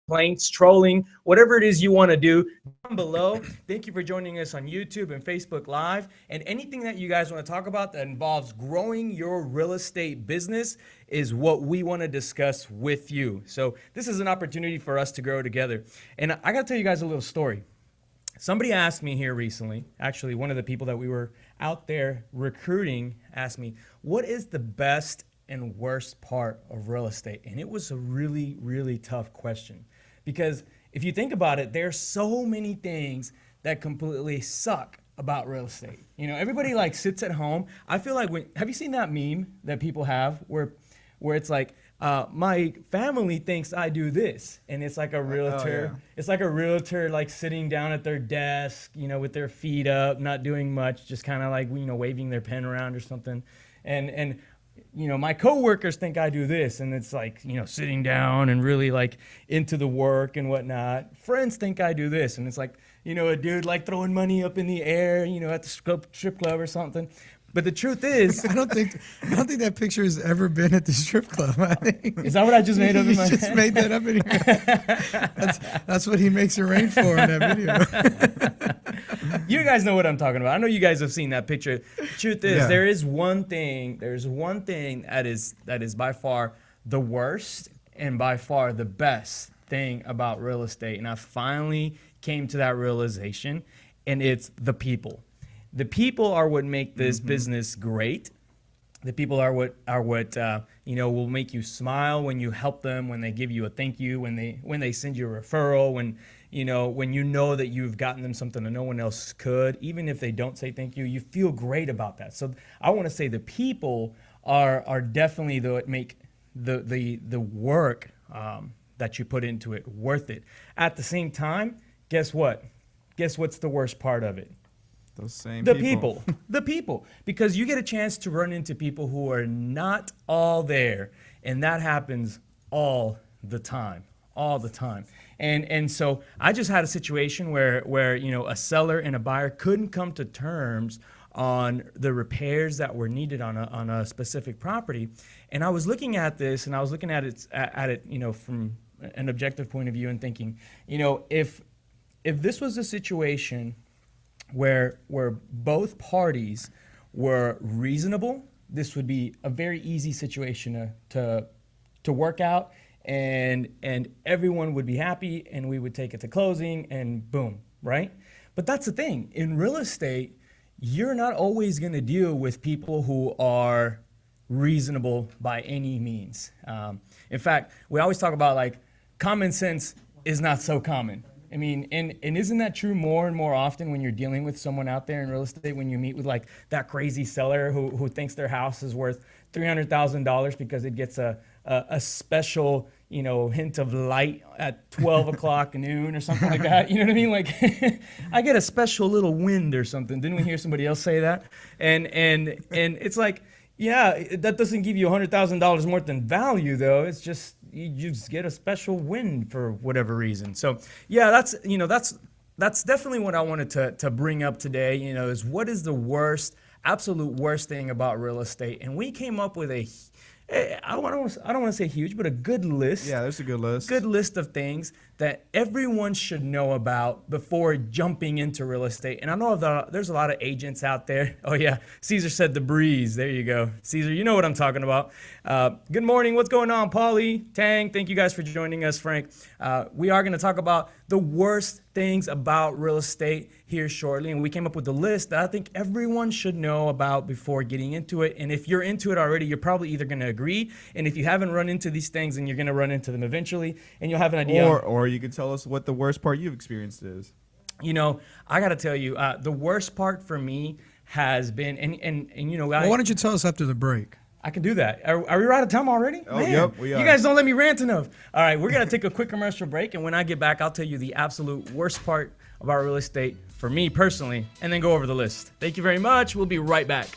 complaints, trolling, whatever it is you want to do down below. Thank you for joining us on YouTube and Facebook Live. And anything that you guys want to talk about that involves growing your real estate business is what we want to discuss with you. So this is an opportunity for us to grow together. And I got to tell you guys a little story. Somebody asked me here recently, actually one of the people that we were out there recruiting asked me, what is the best and worst part of real estate? And it was a really, really tough question, because if you think about it, there's so many things that completely suck about real estate. You know, everybody like sits at home. I feel like have you seen that meme that people have where it's like, my family thinks I do this, and it's like a realtor. Oh, yeah. It's like a realtor like sitting down at their desk, you know, with their feet up, not doing much, just kind of like, you know, waving their pen around or something. And you know, my coworkers think I do this, and it's like, you know, sitting down and really like into the work and whatnot. Friends think I do this, and it's like, you know, a dude like throwing money up in the air, you know, at the strip club or something. But the truth is, I don't think that picture has ever been at the strip club. I think. Is that what I just made up in my head? You just made that up in your That's what he makes it rain for in that video. You guys know what I'm talking about. I know you guys have seen that picture. The truth is, there's one thing that is by far the worst and by far the best thing about real estate. And I finally came to that realization, and it's the people. The people are what make this business great. The people are what you know, will make you smile when you help them, when they give you a thank you, when they send you a referral, when you know that you've gotten them something that no one else could. Even if they don't say thank you, you feel great about that. So I want to say the people are definitely what make the work that you put into it worth it. At the same time, guess what? Guess what's the worst part of it? Those same people. The people. Because you get a chance to run into people who are not all there. And that happens all the time. All the time. And so I just had a situation where you know, a seller and a buyer couldn't come to terms on the repairs that were needed on a specific property. And I was looking at this, and I was looking at it, you know, from an objective point of view, and thinking, you know, if this was a situation where both parties were reasonable, this would be a very easy situation to work out, and everyone would be happy, and we would take it to closing, and boom, right? But that's the thing. In real estate, you're not always going to deal with people who are reasonable by any means. In fact, we always talk about like common sense is not so common. I mean, and isn't that true more and more often when you're dealing with someone out there in real estate, when you meet with like that crazy seller who thinks their house is worth $300,000 because it gets a special, you know, hint of light at 12 o'clock noon or something like that. You know what I mean? Like, I get a special little wind or something. Didn't we hear somebody else say that? And it's like, yeah, that doesn't give you $100,000 more than value, though. It's just, you just get a special win for whatever reason. So yeah, that's definitely what I wanted to bring up today, you know, is what is the absolute worst thing about real estate. And we came up with I don't want to say huge, but a good list. Yeah, there's a good list. Good list of things that everyone should know about before jumping into real estate. And I know there's a lot of agents out there. Oh yeah, Caesar said the breeze. There you go. Caesar, you know what I'm talking about. Good morning. What's going on, Paulie, Tang? Thank you guys for joining us, Frank. We are going to talk about the worst things about real estate here shortly. And we came up with a list that I think everyone should know about before getting into it. And if you're into it already, you're probably either going to agree. And if you haven't run into these things, then you're going to run into them eventually. And you'll have an idea. Or you could tell us what the worst part you've experienced is. You know, I got to tell you, the worst part for me has been, and you know, well, why don't you tell us after the break? I can do that. Are we right out of time already? Oh, Man, yep, we are. You guys don't let me rant enough. All right, we're going to take a quick commercial break, and when I get back, I'll tell you the absolute worst part about real estate for me personally, and then go over the list. Thank you very much. We'll be right back.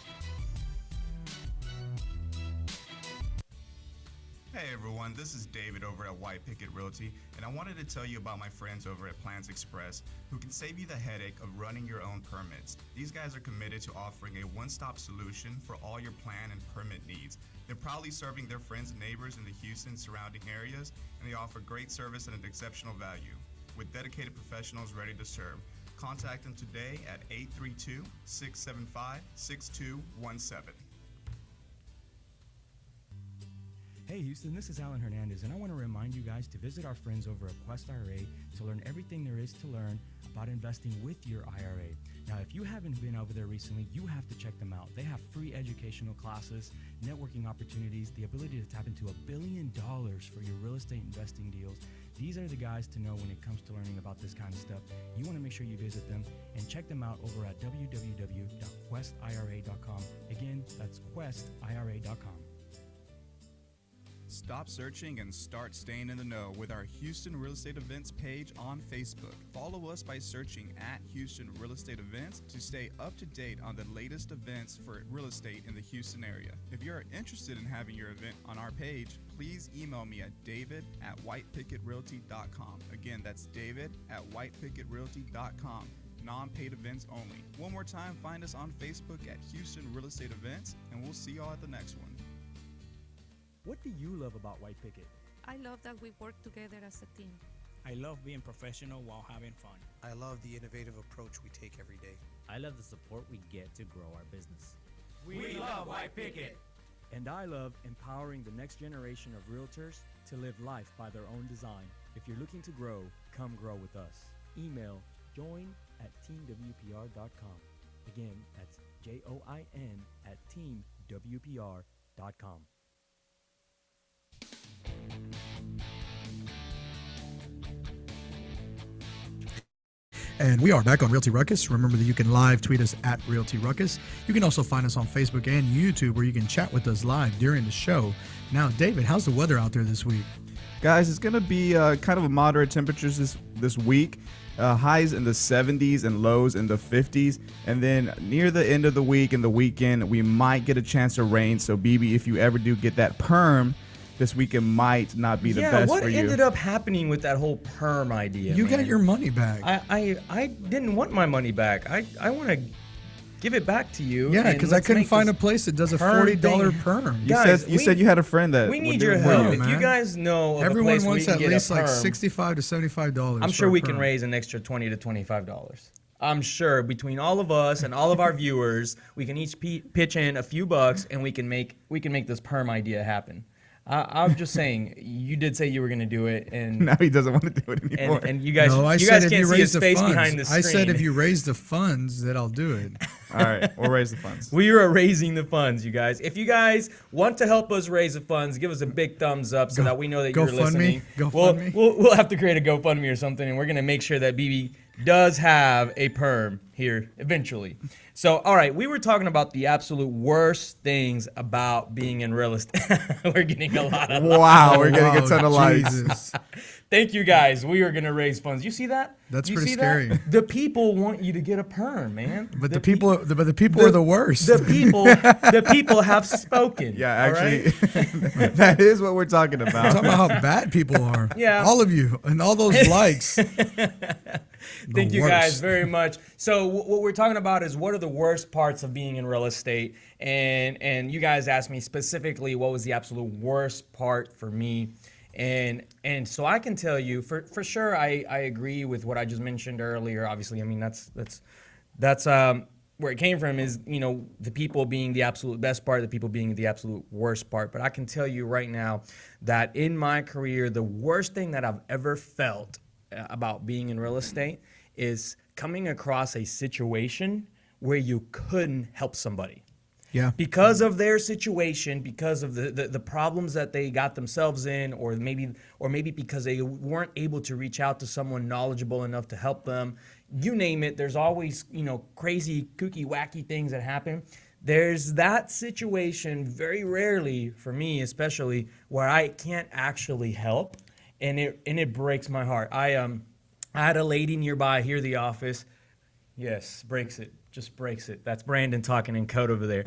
Hey everyone, everyone, this is David over at White Picket Realty, and I wanted to tell you about my friends over at Plans Express who can save you the headache of running your own permits. These guys are committed to offering a one-stop solution for all your plan and permit needs. They're proudly serving their friends and neighbors in the Houston surrounding areas, and they offer great service and an exceptional value. With dedicated professionals ready to serve, contact them today at 832-675-6217. Hey Houston, this is Alan Hernandez, and I want to remind you guys to visit our friends over at Quest IRA to learn everything there is to learn about investing with your IRA. Now, if you haven't been over there recently, you have to check them out. They have free educational classes, networking opportunities, the ability to tap into $1 billion for your real estate investing deals. These are the guys to know when it comes to learning about this kind of stuff. You want to make sure you visit them and check them out over at www.questira.com. Again, that's questira.com. Stop searching and start staying in the know with our Houston Real Estate Events page on Facebook. Follow us by searching at Houston Real Estate Events to stay up to date on the latest events for real estate in the Houston area. If you are interested in having your event on our page, please email me at david@whitepickettrealty.com. Again, that's david@whitepickettrealty.com. Non-paid events only. One more time, find us on Facebook at Houston Real Estate Events, and we'll see y'all at the next one. What do you love about White Picket? I love that we work together as a team. I love being professional while having fun. I love the innovative approach we take every day. I love the support we get to grow our business. We love White Picket. And I love empowering the next generation of realtors to live life by their own design. If you're looking to grow, come grow with us. Email join@teamwpr.com. Again, that's join@teamwpr.com. And we are back on Realty Ruckus. Remember that you can live tweet us at Realty Ruckus. You can also find us on Facebook and YouTube where you can chat with us live during the show. Now, David, how's the weather out there this week? Guys, it's going to be kind of a moderate temperatures this week. Highs in the 70s and lows in the 50s. And then near the end of the week and the weekend, we might get a chance of rain. So, BB, if you ever do get that perm, this weekend might not be the best for you. What ended up happening with that whole perm idea? You got your money back. I didn't want my money back. I want to give it back to you. Yeah, because I couldn't find a place that does a $40 perm. You said you had a friend that we need your help. If man. you guys know of Everyone a place wants where at we can least get a like perm, $65 to $75. I'm sure we can raise an extra $20 to $25. I'm sure between all of us and all of our viewers, we can each pitch in a few bucks, and we can make this perm idea happen. I'm just saying, you did say you were going to do it, and now he doesn't want to do it anymore. And you guys, no, I you said guys if can't you see raise his the face funds. behind the screen. I said if you raise the funds, that I'll do it. All right, we'll raise the funds. We are raising the funds, you guys. If you guys want to help us raise the funds, give us a big thumbs up so that we know that you're listening. We'll have to create a GoFundMe or something, and we're going to make sure that BB does have a perm here eventually. So, all right, we were talking about the absolute worst things about being in real estate. We're getting a lot of we're getting a ton of likes. Jesus. Thank you, guys. We are going to raise funds. You see that? That's you pretty see scary. That? The people want you to get a perm, man. But the people are the worst. The people have spoken. Yeah, actually, that is what we're talking about. We're talking about how bad people are. Yeah. All of you and all those likes. Thank you guys very much. So what we're talking about is what are the worst parts of being in real estate, and you guys asked me specifically what was the absolute worst part for me, and so I can tell you for sure I agree with what I just mentioned earlier. Obviously, I mean that's where it came from is, you know, the people being the absolute best part, the people being the absolute worst part. But I can tell you right now that in my career, the worst thing that I've ever felt about being in real estate is coming across a situation where you couldn't help somebody. Yeah. Because of their situation, because of the problems that they got themselves in, or maybe because they weren't able to reach out to someone knowledgeable enough to help them. You name it, there's always, you know, crazy, kooky, wacky things that happen. There's that situation very rarely, for me especially, where I can't actually help, and it breaks my heart. I had a lady nearby here, the office. Yes, breaks it. Just breaks it. That's Brandon talking in code over there.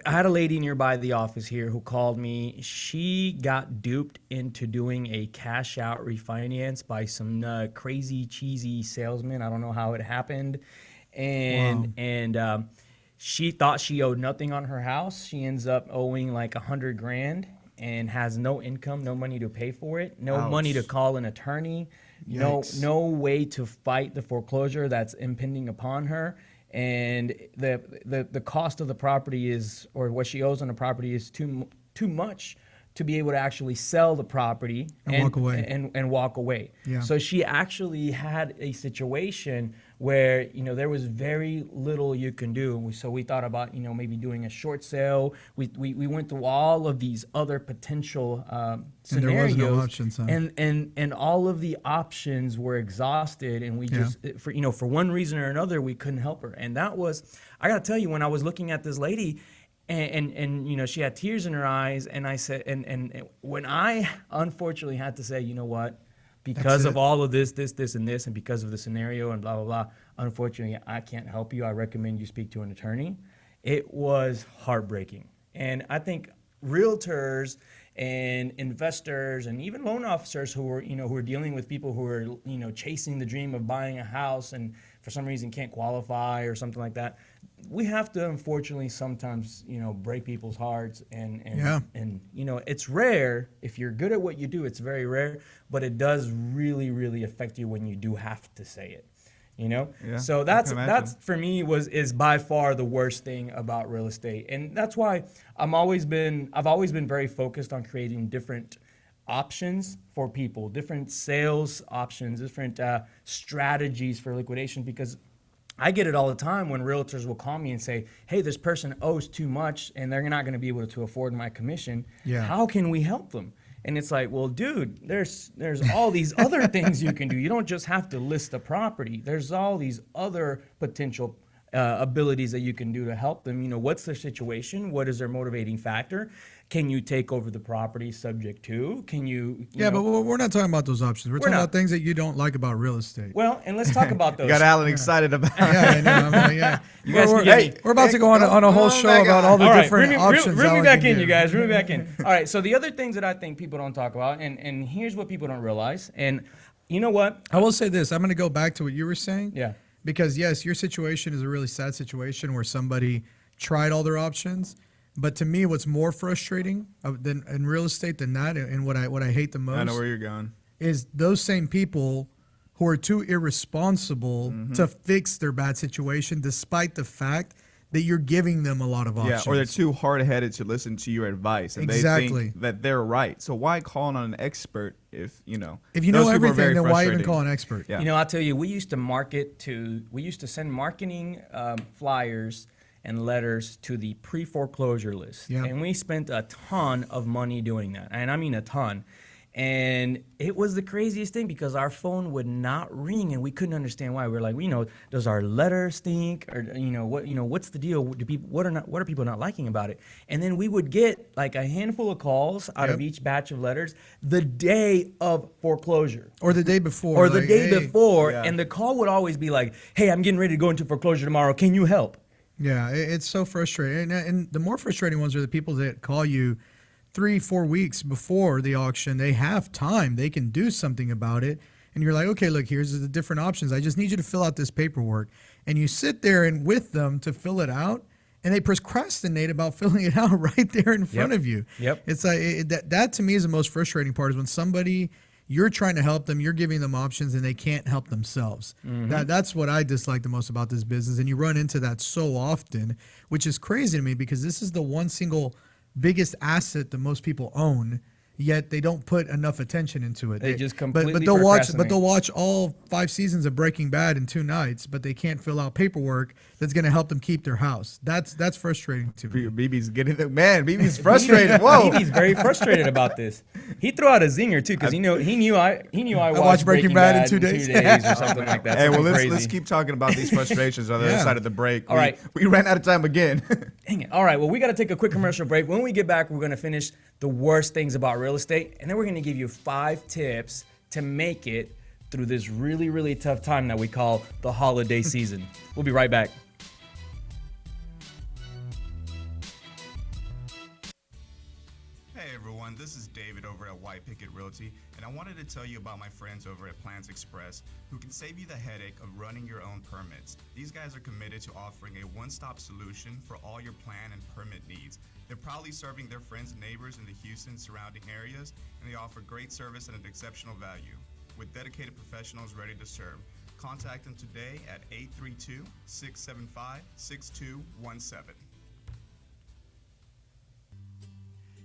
I had a lady nearby the office here who called me. She got duped into doing a cash out refinance by some crazy cheesy salesman. I don't know how it happened, and she thought she owed nothing on her house. She ends up owing like $100,000 and has no income, no money to pay for it, no money to call an attorney, no way to fight the foreclosure that's impending upon her. And the cost of the property is, or what she owes on the property is too much to be able to actually sell the property and walk away. And walk away. Yeah. So she actually had a situation where, there was very little you can do. So we thought about, maybe doing a short sale. We went through all of these other potential scenarios. And there was no options, huh? And all of the options were exhausted, and we just, for one reason or another, we couldn't help her. And that was, I got to tell you, when I was looking at this lady, and she had tears in her eyes, and I said, and when I unfortunately had to say, you know what, because of all of this, and this, and because of the scenario and blah, blah, blah, unfortunately, I can't help you. I recommend you speak to an attorney. It was heartbreaking. And I think realtors and investors and even loan officers who are dealing with people who are, chasing the dream of buying a house and for some reason can't qualify or something like that, we have to unfortunately sometimes, break people's hearts and it's rare. If you're good at what you do, it's very rare, but it does really, really affect you when you do have to say it. So that's for me is by far the worst thing about real estate. And that's why I've always been very focused on creating different options for people, different sales options, different strategies for liquidation, because I get it all the time when realtors will call me and say, hey, this person owes too much and they're not going to be able to afford my commission. Yeah. How can we help them? And it's like, well, dude, there's all these other things you can do. You don't just have to list the property. There's all these other potential abilities that you can do to help them. What's their situation? What is their motivating factor? Can you take over the property subject to? Can you but we're not talking about those options. We're talking about things that you don't like about real estate. Well, and let's talk about those. You got Alan excited about it. I know. You guys we're about to go on a whole show about all the different options. Reel me back in, you guys. Reel me back in. All right, so the other things that I think people don't talk about, and here's what people don't realize, and you know what? I will say this. I'm going to go back to what you were saying. Yeah. Because, yes, your situation is a really sad situation where somebody tried all their options. But to me, what's more frustrating than in real estate than that, and what I hate the most, I know where you're going, is those same people who are too irresponsible to fix their bad situation, despite the fact that you're giving them a lot of options. Yeah, or they're too hard-headed to listen to your advice, and they think that they're right. So why call on an expert if you know everything? Then why even call an expert? Yeah. I'll tell you, we used to send marketing flyers and letters to the pre-foreclosure list, and we spent a ton of money doing that, and I mean a ton. And it was the craziest thing because our phone would not ring, and we couldn't understand why. We were like, does our letter stink, or what's the deal? What are people not liking about it? And then we would get like a handful of calls out of each batch of letters the day of foreclosure, or the day before, and the call would always be like, "Hey, I'm getting ready to go into foreclosure tomorrow. Can you help?" Yeah, it's so frustrating, and the more frustrating ones are the people that call you 3-4 weeks before the auction. They have time. They can do something about it. And you're like, okay, look, here's the different options. I just need you to fill out this paperwork. And you sit there and with them to fill it out, and they procrastinate about filling it out right there in front of you. Yep. It's like that to me is the most frustrating part, is when somebody, you're trying to help them, you're giving them options, and they can't help themselves. That's what I dislike the most about this business. And you run into that so often, which is crazy to me, because this is the one single biggest asset that most people own, yet they don't put enough attention into it. They just completely but they'll watch all 5 seasons of Breaking Bad in 2 nights, but they can't fill out paperwork that's going to help them keep their house. That's frustrating to me. BB's getting it, man. BB's frustrated. Whoa, BB's very frustrated about this. He threw out a zinger too, because he knew I watched Breaking Bad in 2 days. or something like that. Hey, well, let's keep talking about these frustrations on the other side of the break. All right, we ran out of time again. Dang it. All right, well, we got to take a quick commercial break. When we get back, we're going to finish the worst things about real estate, and then we're going to give you 5 tips to make it through this really, really tough time that we call the holiday season. We'll be right back. Pickett Realty, and I wanted to tell you about my friends over at Plans Express who can save you the headache of running your own permits. These guys are committed to offering a one-stop solution for all your plan and permit needs. They're proudly serving their friends and neighbors in the Houston surrounding areas, and they offer great service at an exceptional value. With dedicated professionals ready to serve, contact them today at 832-675-6217.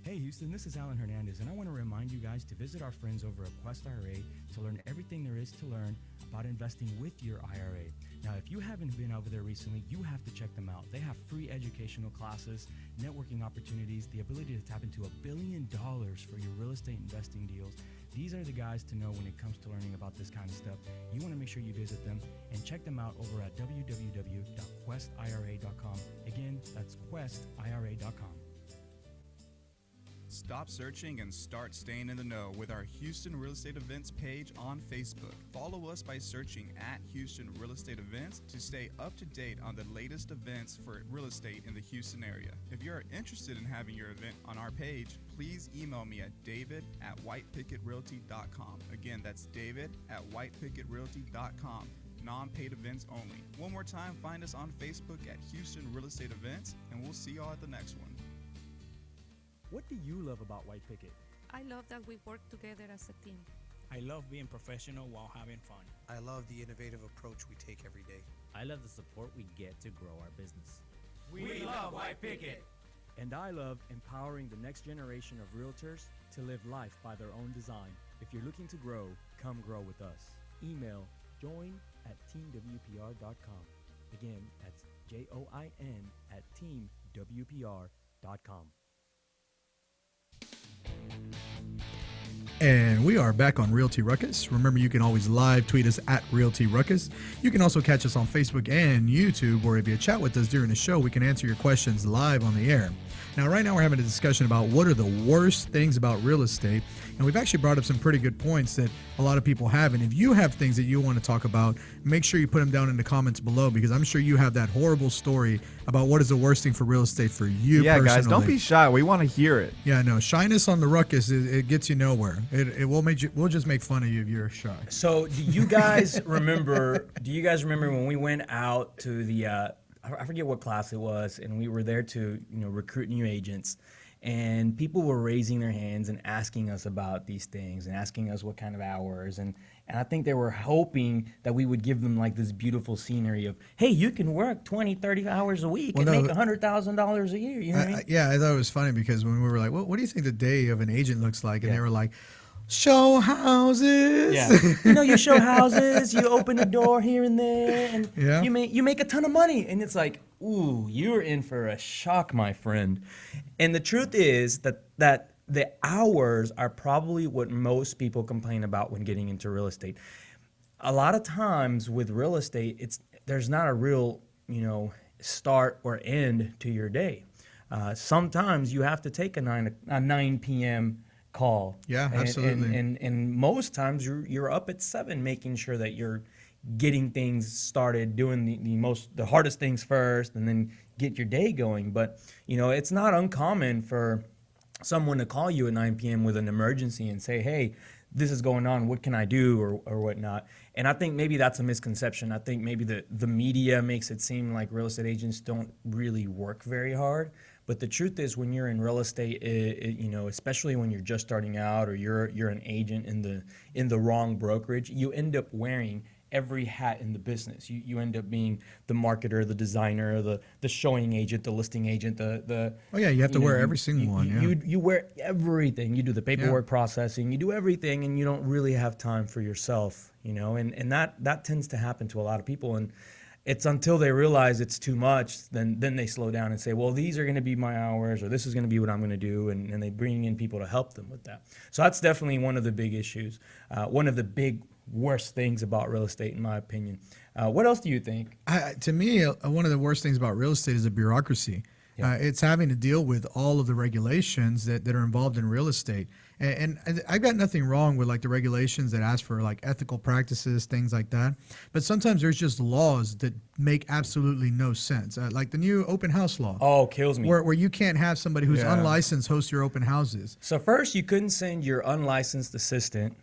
Hey Houston, this is Alan Hernandez, and I want to remind you guys to visit our friends over at Quest IRA to learn everything there is to learn about investing with your IRA. Now, if you haven't been over there recently, you have to check them out. They have free educational classes, networking opportunities, the ability to tap into $1 billion for your real estate investing deals. These are the guys to know when it comes to learning about this kind of stuff. You want to make sure you visit them and check them out over at www.questira.com. Again, that's questira.com. Stop searching and start staying in the know with our Houston Real Estate Events page on Facebook. Follow us by searching at Houston Real Estate Events to stay up to date on the latest events for real estate in the Houston area. If you're interested in having your event on our page, please email me at david@whitepickettrealty.com. Again, that's david@whitepickettrealty.com. Non-paid events only. One more time, find us on Facebook at Houston Real Estate Events, and we'll see y'all at the next one. What do you love about White Picket? I love that we work together as a team. I love being professional while having fun. I love the innovative approach we take every day. I love the support we get to grow our business. We love White Picket. And I love empowering the next generation of realtors to live life by their own design. If you're looking to grow, come grow with us. Email join@teamwpr.com. Again, that's join@teamwpr.com. And we are back on Realty Ruckus. Remember, you can always live tweet us at Realty Ruckus. You can also catch us on Facebook and YouTube, where if you chat with us during the show, we can answer your questions live on the air. Now, right now, we're having a discussion about what are the worst things about real estate. And we've actually brought up some pretty good points that a lot of people have. And if you have things that you want to talk about, make sure you put them down in the comments below, because I'm sure you have that horrible story about what is the worst thing for real estate for you personally. Guys, don't be shy. We want to hear it. Yeah, no, shyness on the ruckus, it gets you nowhere. It will make you. We'll just make fun of you if you're shy. So, do you guys remember? When we went out to the? I forget what class it was, and we were there to recruit new agents, and people were raising their hands and asking us about these things and asking us what kind of hours, and I think they were hoping that we would give them like this beautiful scenery of, hey, you can work 20, 30 hours a week and make $100,000 a year. You know what I mean? Yeah, I thought it was funny because when we were like, what do you think the day of an agent looks like? And they were like, show houses. Yeah. You show houses, you open the door here and there, and you make a ton of money. And it's like, ooh, you're in for a shock, my friend. And the truth is that the hours are probably what most people complain about when getting into real estate. A lot of times with real estate, there's not a real, start or end to your day. Sometimes you have to take a 9 p.m. call. Yeah, absolutely. And most times you're up at 7 making sure that you're getting things started, doing the hardest things first, and then get your day going. But it's not uncommon for someone to call you at 9 p.m. with an emergency and say, hey, this is going on, what can I do, or whatnot. And I think maybe that's a misconception. I think maybe the media makes it seem like real estate agents don't really work very hard. But the truth is, when you're in real estate, especially when you're just starting out, or you're an agent in the wrong brokerage, you end up wearing every hat in the business. You end up being the marketer, the designer, the showing agent, the listing agent, you have to wear every single one. You wear everything. You do the paperwork processing, you do everything, and you don't really have time for yourself. And that tends to happen to a lot of people. And it's until they realize it's too much, then they slow down and say, well, these are going to be my hours, or this is going to be what I'm going to do, and they bring in people to help them with that. So that's definitely one of the big issues, one of the big worst things about real estate, in my opinion. What else do you think? To me, one of the worst things about real estate is the bureaucracy. Yeah. It's having to deal with all of the regulations that are involved in real estate. And I've got nothing wrong with like the regulations that ask for like ethical practices, things like that. But sometimes there's just laws that make absolutely no sense. Like the new open house law. Oh, kills me. Where you can't have somebody who's unlicensed host your open houses. So first, you couldn't send your unlicensed assistant.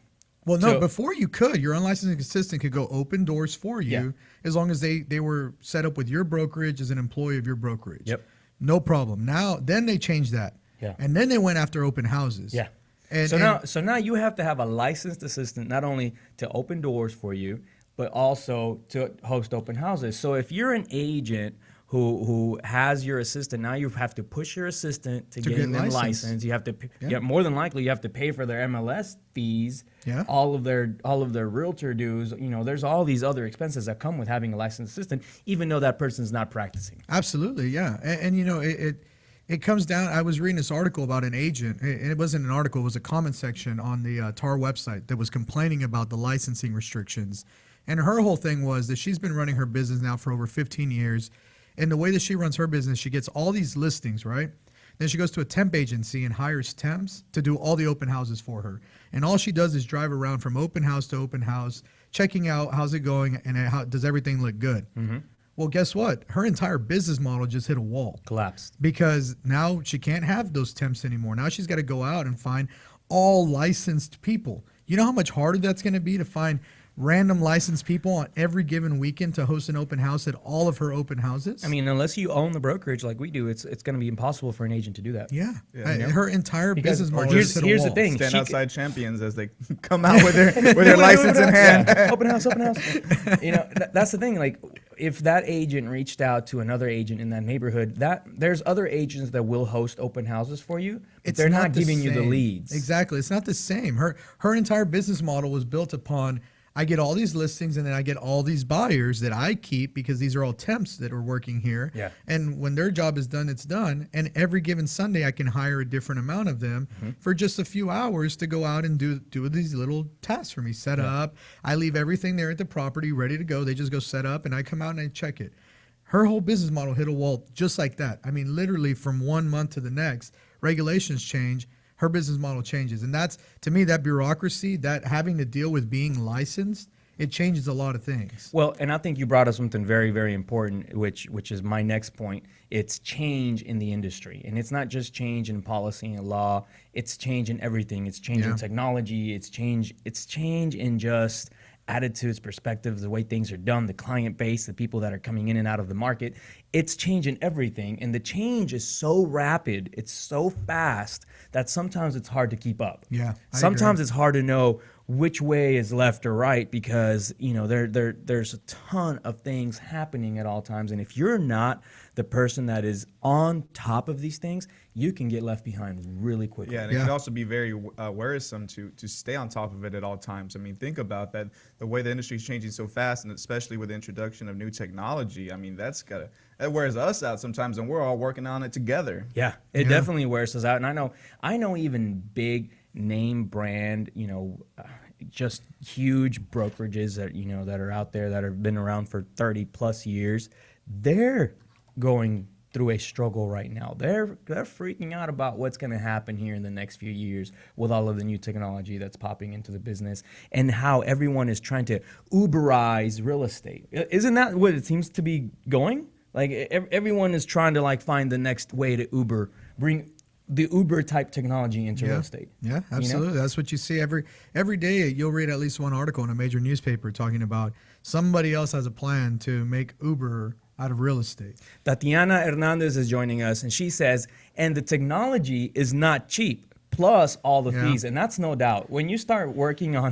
Well, no, before you could, your unlicensed assistant could go open doors for you as long as they were set up with your brokerage as an employee of your brokerage. Yep. No problem. Then they changed that. Yeah. And then they went after open houses. Yeah. And, so now you have to have a licensed assistant not only to open doors for you, but also to host open houses. So if you're an agent who has your assistant, now you have to push your assistant to getting them licensed. You have to, more than likely, you have to pay for their MLS fees, all of their realtor dues. You know, there's all these other expenses that come with having a licensed assistant, even though that person's not practicing. Absolutely, yeah. And you know, it comes down. I was reading this article about an agent. It wasn't an article; it was a comment section on the TAR website that was complaining about the licensing restrictions. And her whole thing was that she's been running her business now for over 15 years. And the way that she runs her business, she gets all these listings, right? Then she goes to a temp agency and hires temps to do all the open houses for her. And all she does is drive around from open house to open house, checking out how's it going and how does everything look good. Mm-hmm. Well, guess what? Her entire business model just hit a wall. Collapsed. Because now she can't have those temps anymore. Now she's got to go out and find all licensed people. You know how much harder that's going to be to find random licensed people on every given weekend to host an open house at all of her open houses? I mean, unless you own the brokerage like we do, it's going to be impossible for an agent to do that. Yeah. Her entire business model. Here's the thing. Stand outside champions as they come out with their license in hand. Open house. You know, that's the thing. Like, if that agent reached out to another agent in that neighborhood, there's other agents that will host open houses for you. But they're not giving you the leads. Exactly. It's not the same. Her entire business model was built upon, I get all these listings and then I get all these buyers that I keep because these are all temps that are working here. Yeah. And when their job is done, it's done. And every given Sunday, I can hire a different amount of them for just a few hours to go out and do these little tasks for me. Set up. I leave everything there at the property ready to go. They just go set up and I come out and I check it. Her whole business model hit a wall just like that. I mean, literally from 1 month to the next, regulations change. Her business model changes. And that's, to me, that bureaucracy, that having to deal with being licensed, it changes a lot of things. Well, and I think you brought up something very, very important, which is my next point. It's change in the industry. And it's not just change in policy and law. It's change in everything. It's change in technology. It's change in just attitudes, perspectives, the way things are done, the client base, the people that are coming in and out of the market. It's changing everything. And the change is so rapid, it's so fast that sometimes it's hard to keep up. Yeah. Sometimes it's hard to know which way is left or right because, you know, there's a ton of things happening at all times. And if you're not the person that is on top of these things, you can get left behind really quickly. Yeah, and it can also be very worrisome to stay on top of it at all times. I mean, think about that. The way the industry is changing so fast, and especially with the introduction of new technology, I mean, that wears us out sometimes, and we're all working on it together. Yeah, it definitely wears us out. And I know even big name brand, you know, just huge brokerages that, you know, that are out there that have been around for 30 plus years. They're going through a struggle right now. They're freaking out about what's going to happen here in the next few years with all of the new technology that's popping into the business and how everyone is trying to Uberize real estate. Isn't that what it seems to be going? Like everyone is trying to like find the next way to bring the Uber type technology into real estate. Yeah, absolutely. You know? That's what you see every day. You'll read at least one article in a major newspaper talking about somebody else has a plan to make Uber out of real estate. Tatiana Hernandez is joining us, and she says, and the technology is not cheap, plus all the fees. And that's no doubt. When you start working on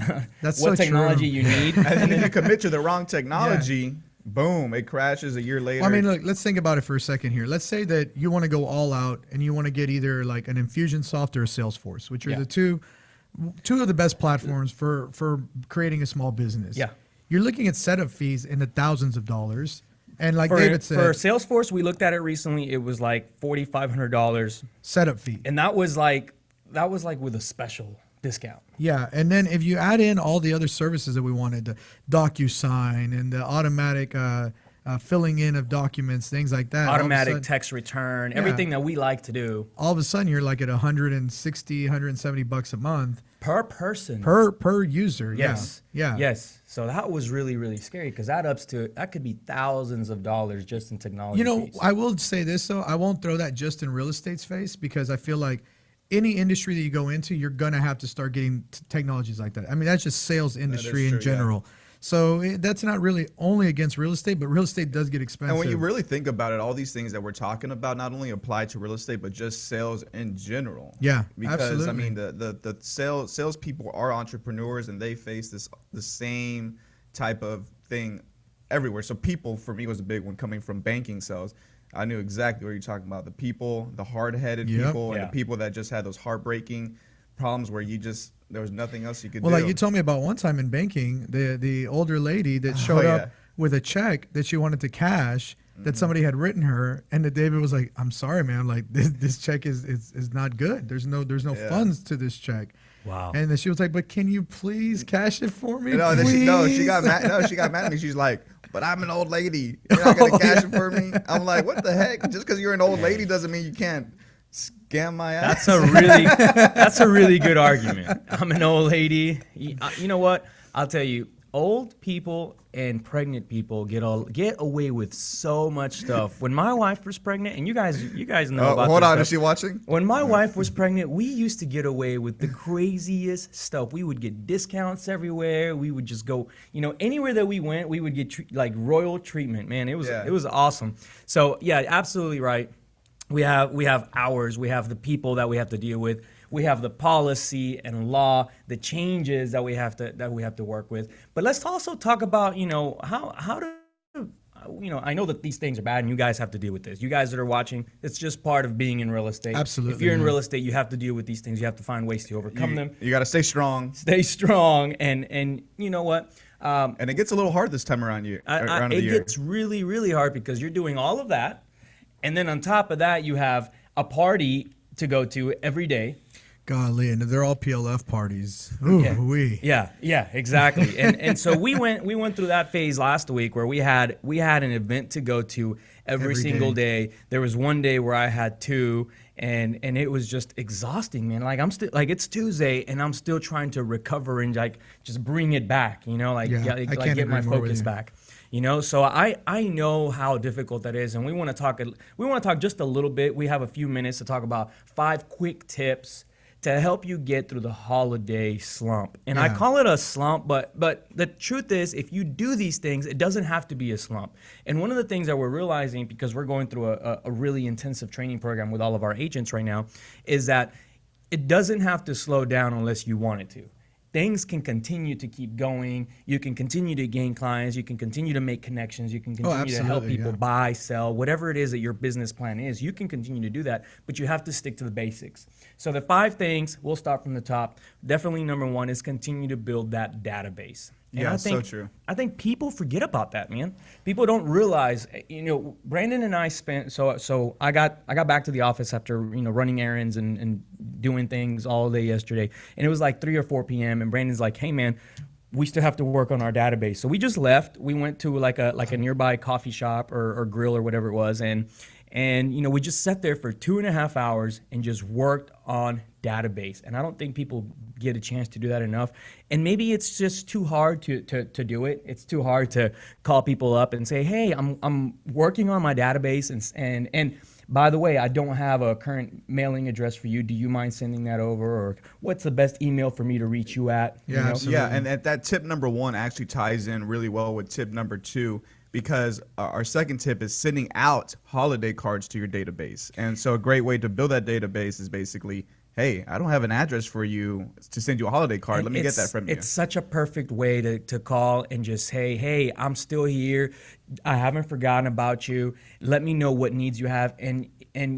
what technology you need. And then you commit to the wrong technology, boom, it crashes a year later. Well, I mean, look, let's think about it for a second here. Let's say that you want to go all out and you want to get either like an Infusionsoft or a Salesforce, which are the two of the best platforms for creating a small business. Yeah. You're looking at setup fees in the thousands of dollars. And like David said, for Salesforce, we looked at it recently. It was like $4,500 setup fee, and that was like with a special discount. Yeah, and then if you add in all the other services that we wanted, the DocuSign and the automatic filling in of documents, things like that. Automatic text return, everything that we like to do. All of a sudden, you're like at 160, 170 bucks a month per person, per user. Yes, yeah. Yes. So that was really, really scary because that could be thousands of dollars just in technology. Fees. I will say this though, I won't throw that just in real estate's face because I feel like any industry that you go into, you're gonna have to start getting technologies like that. I mean, that's just sales industry in general. Yeah. So that's not really only against real estate, but real estate does get expensive. And when you really think about it, all these things that we're talking about not only apply to real estate, but just sales in general. Yeah, because absolutely. I mean, the sales people are entrepreneurs, and they face the same type of thing everywhere. So people, for me, was a big one coming from banking sales. I knew exactly what you're talking about. The people, the hard-headed people, and the people that just had those heartbreaking problems where there was nothing else you could do. Well, like you told me about one time in banking, the older lady that showed up with a check that she wanted to cash that somebody had written her, and that David was like, "I'm sorry, man. Like this check is not good. There's no funds to this check." Wow. And then she was like, "But can you please cash it for me?" She got mad. No, she got mad at me. She's like, "But I'm an old lady. You're not gonna cash it for me." I'm like, "What the heck? Just because you're an old lady doesn't mean you can't scam my ass." That's a really good argument. I'm an old lady. You know what? I'll tell you, old people and pregnant people get away with so much stuff. When my wife was pregnant, and you guys know about hold this on, stuff. is she watching? When my wife was pregnant, we used to get away with the craziest stuff. We would get discounts everywhere. We would just go, anywhere that we went, we would get like royal treatment. Man, it was awesome. So yeah, absolutely right. We have hours. We have the people that we have to deal with. We have the policy and law, the changes that we have to work with. But let's also talk about how to I know that these things are bad and you guys have to deal with this. You guys that are watching, it's just part of being in real estate. Absolutely. If you're in real estate, you have to deal with these things. You have to find ways to overcome them. You got to stay strong. Stay strong, and you know what? And it gets a little hard this time around the year. It gets really, really hard because you're doing all of that. And then on top of that, you have a party to go to every day. Golly, and they're all PLF parties. Ooh, yeah, exactly. and so we went through that phase last week where we had an event to go to every single day. There was one day where I had two, and it was just exhausting, man. Like it's Tuesday and I'm still trying to recover and like just bring it back, get my focus back. So I know how difficult that is, and we want to talk just a little bit. We have a few minutes to talk about 5 quick tips to help you get through the holiday slump. And I call it a slump, but the truth is, if you do these things, it doesn't have to be a slump. And one of the things that we're realizing, because we're going through a really intensive training program with all of our agents right now, is that it doesn't have to slow down unless you want it to. Things can continue to keep going. You can continue to gain clients. You can continue to make connections. You can continue to help people buy, sell, whatever it is that your business plan is. You can continue to do that, but you have to stick to the basics. So the 5 things, we'll start from the top. Definitely number 1 is continue to build that database. And so true. I think people forget about that, man. People don't realize, Brandon and I spent, so I got back to the office after, running errands and doing things all day yesterday. And it was like 3 or 4 p.m. And Brandon's like, "Hey, man, we still have to work on our database." So we just left. We went to like a nearby coffee shop or grill or whatever it was. And we just sat there for 2.5 hours and just worked on database. And I don't think people get a chance to do that enough. And maybe it's just too hard to do it. It's too hard to call people up and say, "Hey, I'm working on my database, and by the way, I don't have a current mailing address for you. Do you mind sending that over? Or what's the best email for me to reach you at?" And that tip number 1 actually ties in really well with tip number 2. Because our second tip is sending out holiday cards to your database. And so a great way to build that database is basically, "Hey, I don't have an address for you to send you a holiday card. Let me get that from you." It's such a perfect way to call and just say, "Hey, I'm still here. I haven't forgotten about you. Let me know what needs you have." And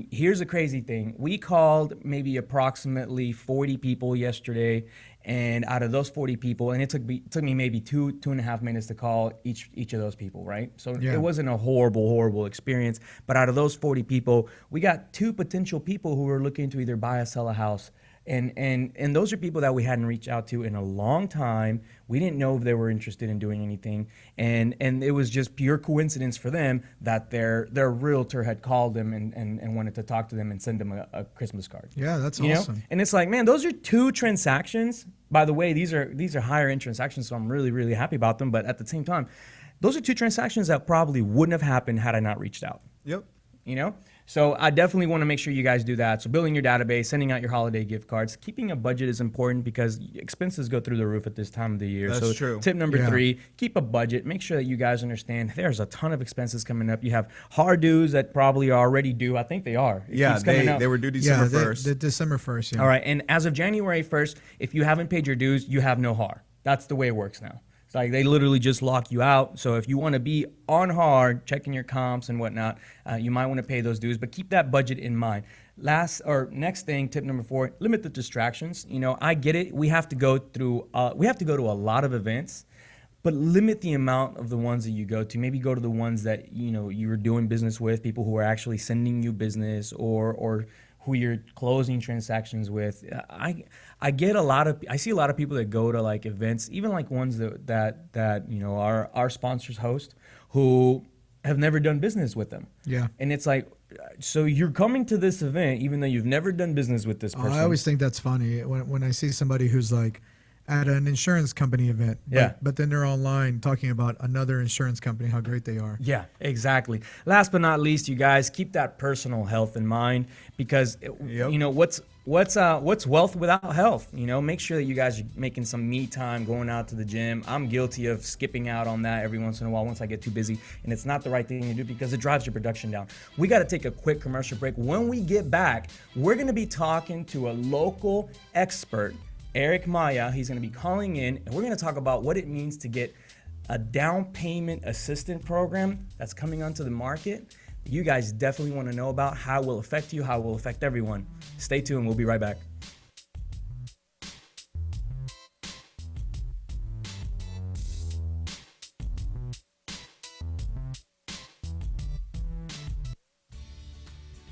here's the crazy thing. We called maybe approximately 40 people yesterday. And out of those 40 people, and it took me maybe 2.5 minutes to call each of those people, right? So it wasn't a horrible experience. But out of those 40 people, we got 2 potential people who were looking to either buy or sell a house And those are people that we hadn't reached out to in a long time. We didn't know if they were interested in doing anything, and it was just pure coincidence for them that their realtor had called them and wanted to talk to them and send them a Christmas card. Yeah, that's You know? awesome. And it's like, man, those are 2 transactions. By the way, these are higher end transactions, so I'm really, really happy about them. But at the same time, those are 2 transactions that probably wouldn't have happened had I not reached out. Yep. You know? So I definitely want to make sure you guys do that. So building your database, sending out your holiday gift cards, keeping a budget is important because expenses go through the roof at this time of the year. That's so true. Tip number 3, keep a budget. Make sure that you guys understand there's a ton of expenses coming up. You have hard dues that probably are already due. I think they are. It keeps coming up. They were due December 1st. December 1st, yeah. All right. And as of January 1st, if you haven't paid your dues, you have no HAR. That's the way it works now. It's like they literally just lock you out. So if you want to be on hard, checking your comps and whatnot, you might want to pay those dues, but keep that budget in mind. Next thing, tip number 4, limit the distractions. You know, I get it. We have to go to a lot of events, but limit the amount of the ones that you go to. Maybe go to the ones that, you know, you're doing business with, people who are actually sending you business or who you're closing transactions with. I see a lot of people that go to like events, even like ones that you know our sponsors host, who have never done business with them. Yeah. And it's like, so you're coming to this event even though you've never done business with this person. I always think that's funny when I see somebody who's like at an insurance company event, but then they're online talking about another insurance company, how great they are. Yeah, exactly. Last but not least, you guys, keep that personal health in mind because you know what's wealth without health. You know, make sure that you guys are making some me time, going out to the gym. I'm guilty of skipping out on that every once in a while once I get too busy, and it's not the right thing to do because it drives your production down. We got to take a quick commercial break. When we get back, we're going to be talking to a local expert, Eric Maya. He's going to be calling in, and we're going to talk about what it means to get a down payment assistance program that's coming onto the market. You guys definitely want to know about how it will affect you, how it will affect everyone. Stay tuned. We'll be right back.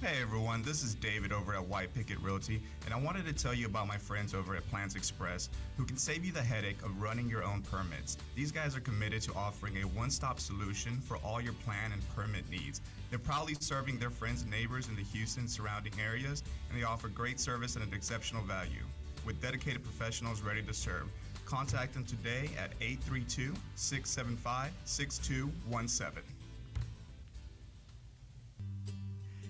Hey everyone, this is David over at White Picket Realty, and I wanted to tell you about my friends over at Plans Express who can save you the headache of running your own permits. These guys are committed to offering a one-stop solution for all your plan and permit needs. They're proudly serving their friends and neighbors in the Houston surrounding areas, and they offer great service at an exceptional value. With dedicated professionals ready to serve, contact them today at 832-675-6217.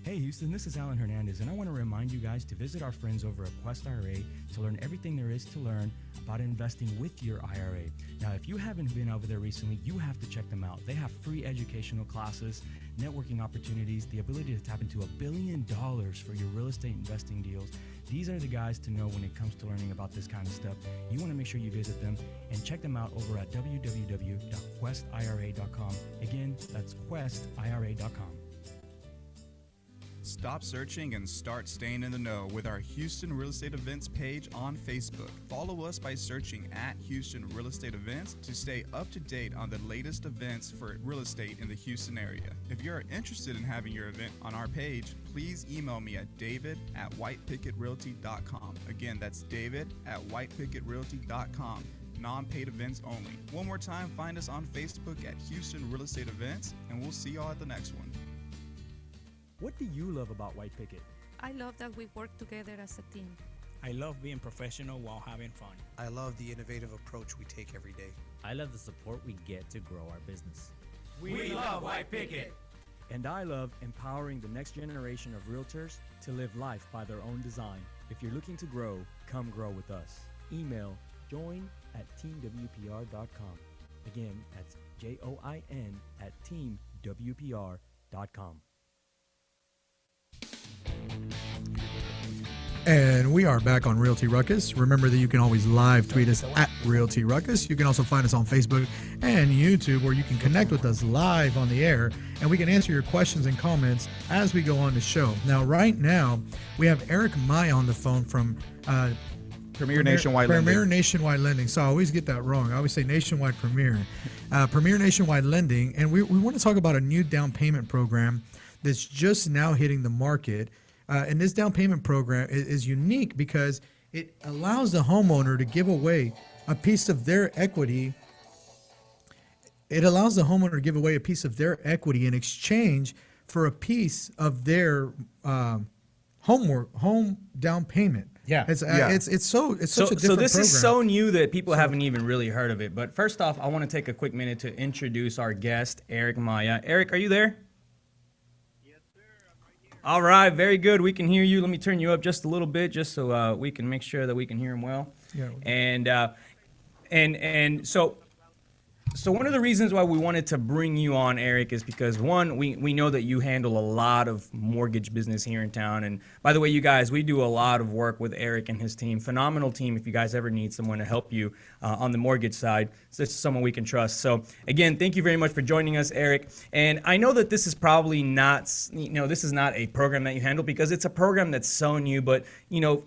Hey Houston, this is Alan Hernandez, and I want to remind you guys to visit our friends over at Quest IRA to learn everything there is to learn about investing with your IRA. Now, if you haven't been over there recently, you have to check them out. They have free educational classes, networking opportunities, the ability to tap into $1 billion for your real estate investing deals. These are the guys to know when it comes to learning about this kind of stuff. You want to make sure you visit them and check them out over at www.questira.com. Again, that's questira.com. Stop searching and start staying in the know with our Houston Real Estate Events page on Facebook. Follow us by searching at Houston Real Estate Events to stay up to date on the latest events for real estate in the Houston area. If you are interested in having your event on our page, please email me at david@whitepickettrealty.com. Again, that's david@whitepickettrealty.com. Non-paid events only. One more time, find us on Facebook at Houston Real Estate Events, and we'll see y'all at the next one. What do you love about White Picket? I love that we work together as a team. I love being professional while having fun. I love the innovative approach we take every day. I love the support we get to grow our business. We love White Picket. And I love empowering the next generation of realtors to live life by their own design. If you're looking to grow, come grow with us. Email join@teamwpr.com. Again, that's join@teamwpr.com. And we are back on Realty Ruckus. Remember that you can always live tweet us at Realty Ruckus. You can also find us on Facebook and YouTube, where you can connect with us live on the air, and we can answer your questions and comments as we go on the show. Now, right now, we have Eric Maya on the phone from Premier Nationwide Lending. Premier Nationwide Lending. So I always get that wrong. I always say Nationwide Premier. Premier Nationwide Lending. And we want to talk about a new down payment program that's just now hitting the market. And this down payment program is unique because it allows the homeowner to give away a piece of their equity. It allows the homeowner to give away a piece of their equity in exchange for a piece of their home down payment. Yeah. It's such a different so this program. is so new that people haven't even really heard of it. But first off, I want to take a quick minute to introduce our guest, Eric Maya. Eric, are you there? Yes, sir. I'm right here. All right, very good. We can hear you. Let me turn you up just a little bit, just so we can make sure that we can hear him well. Yeah. And so one of the reasons why we wanted to bring you on, Eric, is because one, we know that you handle a lot of mortgage business here in town. And by the way, you guys, we do a lot of work with Eric and his team. Phenomenal team. If you guys ever need someone to help you on the mortgage side, so this is someone we can trust. So again, thank you very much for joining us, Eric. And I know that this is probably not, this is not a program that you handle because it's a program that's so new. But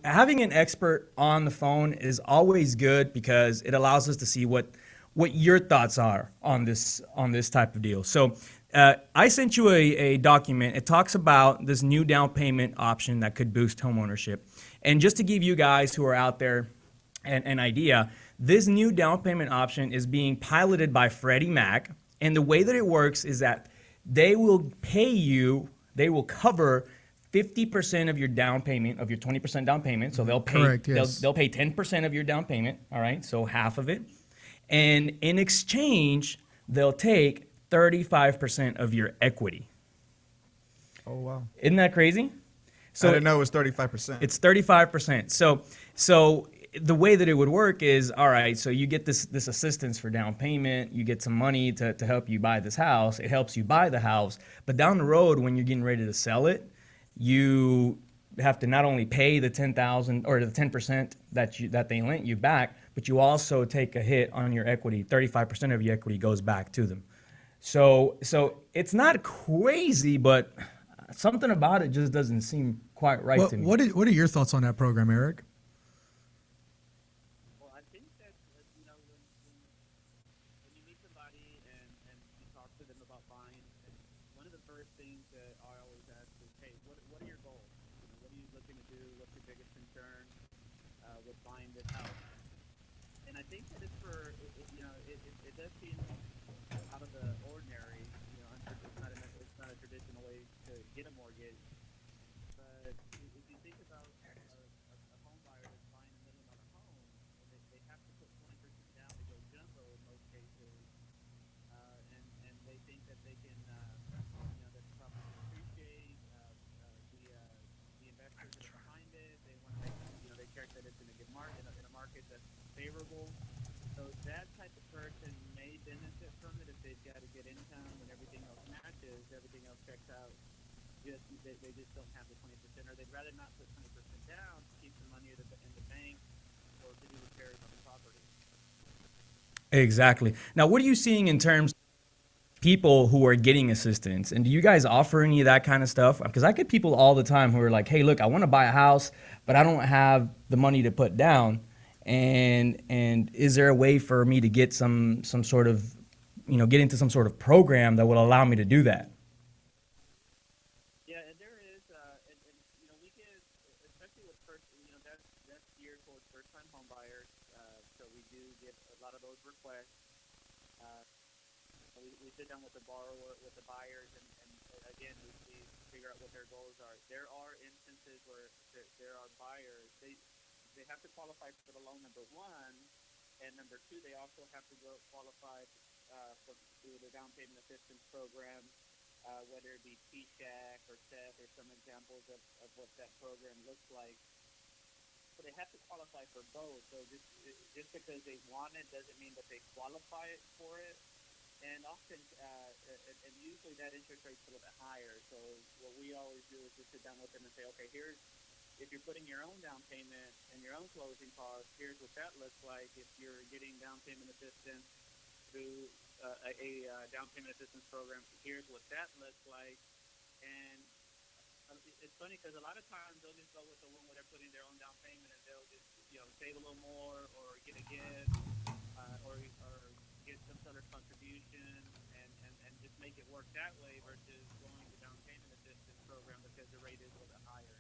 having an expert on the phone is always good because it allows us to see what your thoughts are on this type of deal. So I sent you a document. It talks about this new down payment option that could boost homeownership. And just to give you guys who are out there an idea, this new down payment option is being piloted by Freddie Mac. And the way that it works is that they will cover 50% of your down payment, of your 20% down payment. So they'll pay, Correct, yes. they'll pay 10% of your down payment. All right, so half of it. And in exchange, they'll take 35% of your equity. Oh, wow. Isn't that crazy? So I didn't know it was 35%. It's 35%. So the way that it would work is, all right, so you get this assistance for down payment, you get some money to help you buy this house. It helps you buy the house. But down the road, when you're getting ready to sell it, you have to not only pay the $10,000 or the 10% that they lent you back, but you also take a hit on your equity. 35% of your equity goes back to them. So it's not crazy, but something about it just doesn't seem quite right to me. What are your thoughts on that program, Eric? Well, I think that when you meet somebody and you talk to them about buying, and one of the first things that I always ask is, hey, what are your goals? What are you looking to do? What's your biggest concern with buying this house? And I think that it's it does seem out of the ordinary. It's not a traditional way to get a mortgage. But if you think about a home buyer that's buying $1 million home, and they have to put 20% down to go jumbo in most cases, and they think that they can, that the property will appreciate, the investors that are behind it, they want to make, they check that it's in a good market, in a market that's favorable. So that type of person may benefit from it if they've got a good income and everything else matches, everything else checks out. They just don't have the 20%, or they'd rather not put 20% down to keep the money in the bank or to do repairs on the property. Exactly. Now, what are you seeing in terms of people who are getting assistance? And do you guys offer any of that kind of stuff? Because I get people all the time who are like, hey, look, I want to buy a house, but I don't have the money to put down. And is there a way for me to get some sort of, get into some sort of program that will allow me to do that? Yeah, and there is, and we give, especially with that's geared towards first-time home buyers. So we do get a lot of those requests. We sit down with the borrower, with the buyers, and again, we figure out what their goals are. There are instances where there are buyers, they have to qualify for the loan, number one, and number two, they also have to qualify through the down payment assistance program, whether it be TSHAC or SET or some examples of what that program looks like. So they have to qualify for both. So just because they want it doesn't mean that they qualify for it. And often, and usually that interest rate's a little bit higher. So what we always do is just sit down with them and say, okay, if you're putting your own down payment and your own closing costs, here's what that looks like. If you're getting down payment assistance through a down payment assistance program, here's what that looks like. And it's funny because a lot of times they'll just go with the one where they're putting their own down payment and they'll just save a little more or get a gift or get some sort of contribution and just make it work that way versus going to down payment assistance program because the rate is a little bit higher.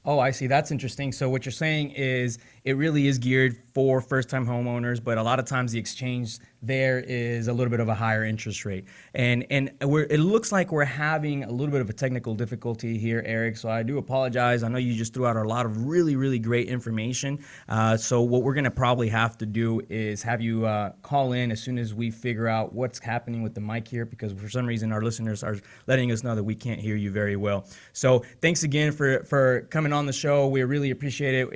Oh, I see. That's interesting. So what you're saying is it really is geared for first-time homeowners, but a lot of times the exchange there is a little bit of a higher interest rate. And it looks like we're having a little bit of a technical difficulty here, Eric. So I do apologize. I know you just threw out a lot of really, really great information. So what we're going to probably have to do is have you call in as soon as we figure out what's happening with the mic here, because for some reason our listeners are letting us know that we can't hear you very well. So thanks again for coming on the show. We really appreciate it.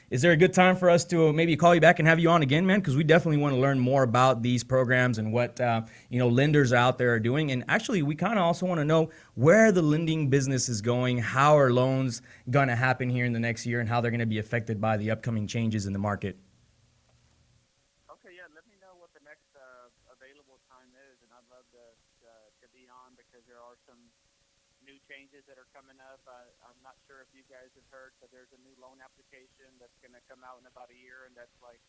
Is there a good time for us to maybe call you back and have you on again, man? Because we definitely want to learn more about these programs and what lenders out there are doing. And actually, we kind of also want to know where the lending business is going, how are loans going to happen here in the next year, and how they're going to be affected by the upcoming changes in the market. Okay, yeah, let me know what the next available time is, and I'd love to be on because there are some new changes that are coming up. I'm not sure if you guys have heard, but there's a new loan application that's going to come out in about a year, and that's like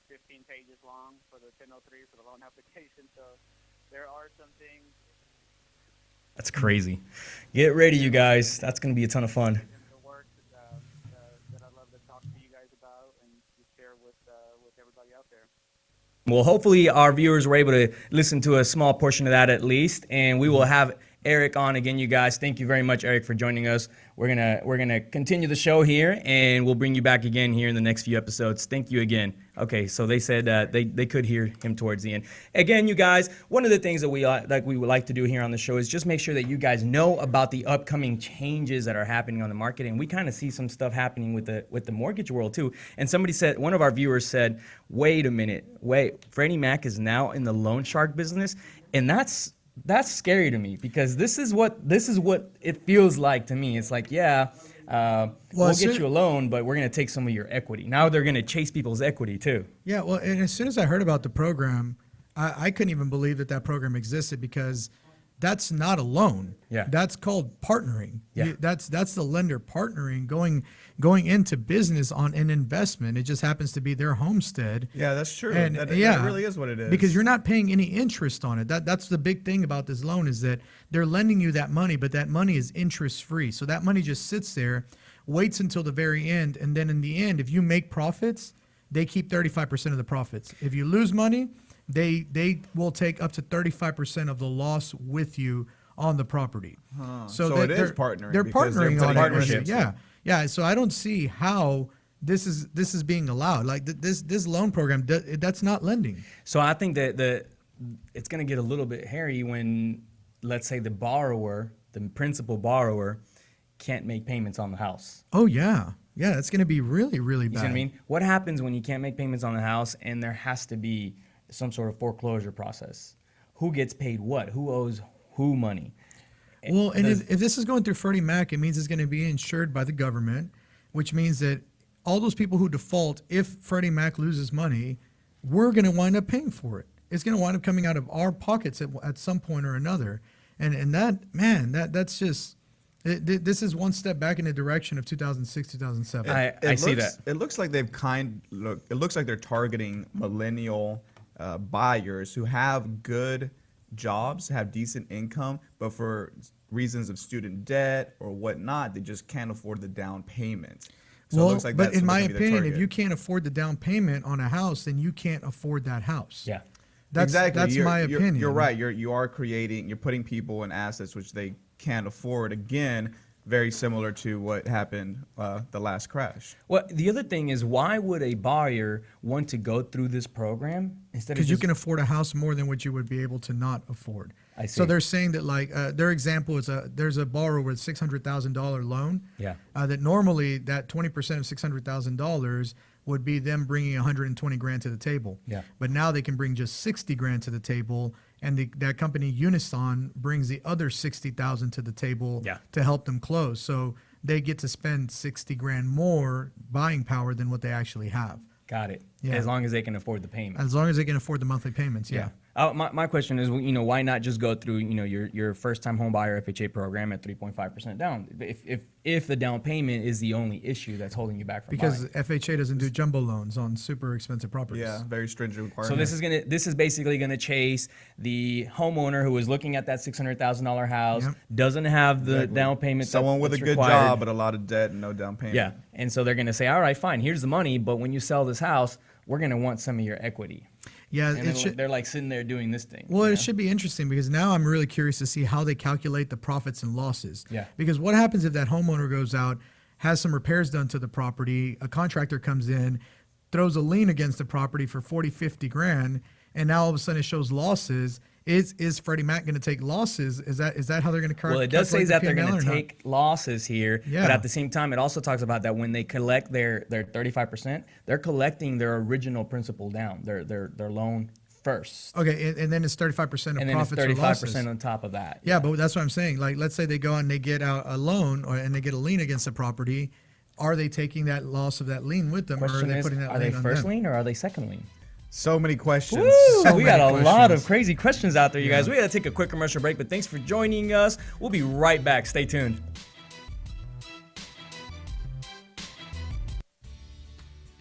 15 pages long for the 1003 for the loan application. So there are some things. That's crazy. Get ready, you guys. That's going to be a ton of fun. In the works that I'd love to talk to you guys about and to share with everybody out there. Well, hopefully our viewers were able to listen to a small portion of that at least, and we will have Eric on again, you guys. Thank you very much, Eric, for joining us. We're gonna continue the show here, and we'll bring you back again here in the next few episodes. Thank you again. Okay, so they said they could hear him towards the end. Again, you guys, one of the things that we would like to do here on the show is just make sure that you guys know about the upcoming changes that are happening on the market, and we kind of see some stuff happening with the mortgage world too. And somebody said, one of our viewers said, "Wait a minute, Freddie Mac is now in the loan shark business," and that's scary to me because this is what it feels like to me. It's like, we'll get you a loan, but we're going to take some of your equity. Now they're going to chase people's equity too. Yeah, well, and as soon as I heard about the program, I couldn't even believe that program existed because that's not a loan. Yeah. That's called partnering. Yeah. That's the lender partnering, going into business on an investment. It just happens to be their homestead. Yeah, that's true. And that really is what it is. Because you're not paying any interest on it. That's the big thing about this loan is that they're lending you that money, but that money is interest free. So that money just sits there, waits until the very end, and then in the end, if you make profits, they keep 35% of the profits. If you lose money, they will take up to 35% of the loss with you on the property. So it is partnering. They're partnering on partnerships. it. Yeah. So I don't see how this is being allowed. Like this loan program, that's not lending. So I think that it's going to get a little bit hairy when, let's say, the principal borrower, can't make payments on the house. Oh yeah. Yeah, it's going to be really, really bad. You see what I mean? What happens when you can't make payments on the house and there has to be some sort of foreclosure process? Who gets paid what? Who owes who money? Well, and if this is going through Freddie Mac, it means it's going to be insured by the government, which means that all those people who default, if Freddie Mac loses money, we're going to wind up paying for it. It's going to wind up coming out of our pockets at some point or another. And that's just... This is one step back in the direction of 2006, 2007. I see that. It looks like it looks like they're targeting millennial buyers who have good jobs, have decent income, but for reasons of student debt or whatnot, they just can't afford the down payment. So it looks like but in my opinion, if you can't afford the down payment on a house, then you can't afford that house. Yeah. That's my opinion. You're right. You're putting people in assets which they can't afford. Again, very similar to what happened the last crash. Well, the other thing is, why would a buyer want to go through this program instead of because you can afford a house more than what you would be able to not afford. I see. So they're saying that like their example is there's a borrower with $600,000 loan. Yeah. That normally that 20% of $600,000 would be them bringing 120 grand to the table. Yeah. But now they can bring just 60 grand to the table, and that company Unison brings the other 60,000 to the table to help them close. So they get to spend 60 grand more buying power than what they actually have. Got it. Yeah. as long as they can afford the payment. As long as they can afford the monthly payments. Yeah. My question is, why not just go through, your first-time home buyer FHA program at 3.5% down? If the down payment is the only issue that's holding you back from Because buying. FHA doesn't do jumbo loans on super expensive properties. Yeah, very stringent So requirements. this is basically gonna chase the homeowner who is looking at that $600,000 house, Yep. doesn't have the Exactly. down payment. Someone with a that's good required. job but a lot of debt and no down payment. Yeah, and so they're gonna say, all right, fine, here's the money, but when you sell this house, we're gonna want some of your equity. Yeah, And they're like sitting there doing this thing. Well, it should be interesting because now I'm really curious to see how they calculate the profits and losses. Yeah. Because what happens if that homeowner goes out, has some repairs done to the property, a contractor comes in, throws a lien against the property for 40, 50 grand, and now all of a sudden it shows losses. Is Freddie Mac going to take losses? Is that how they're going to calculate? Well, it does say that they're going to not? take losses here, Yeah. but at the same time, it also talks about that when they collect their 35%, they're collecting their original principal down, their loan first, Okay, and then it's 35% of and then it's profits or losses. 35% on top of that. Yeah, but that's what I'm saying. Like, let's say they go out and they get out a loan and they get a lien against the property. Are they taking that loss of that lien with them, or are Question they is, putting that are lien they on first them? lien or are they second lien? So many questions. Woo, So we many got a lot of questions. crazy questions out there, you guys. We got to take a quick commercial break, but thanks for joining us. We'll be right back. Stay tuned.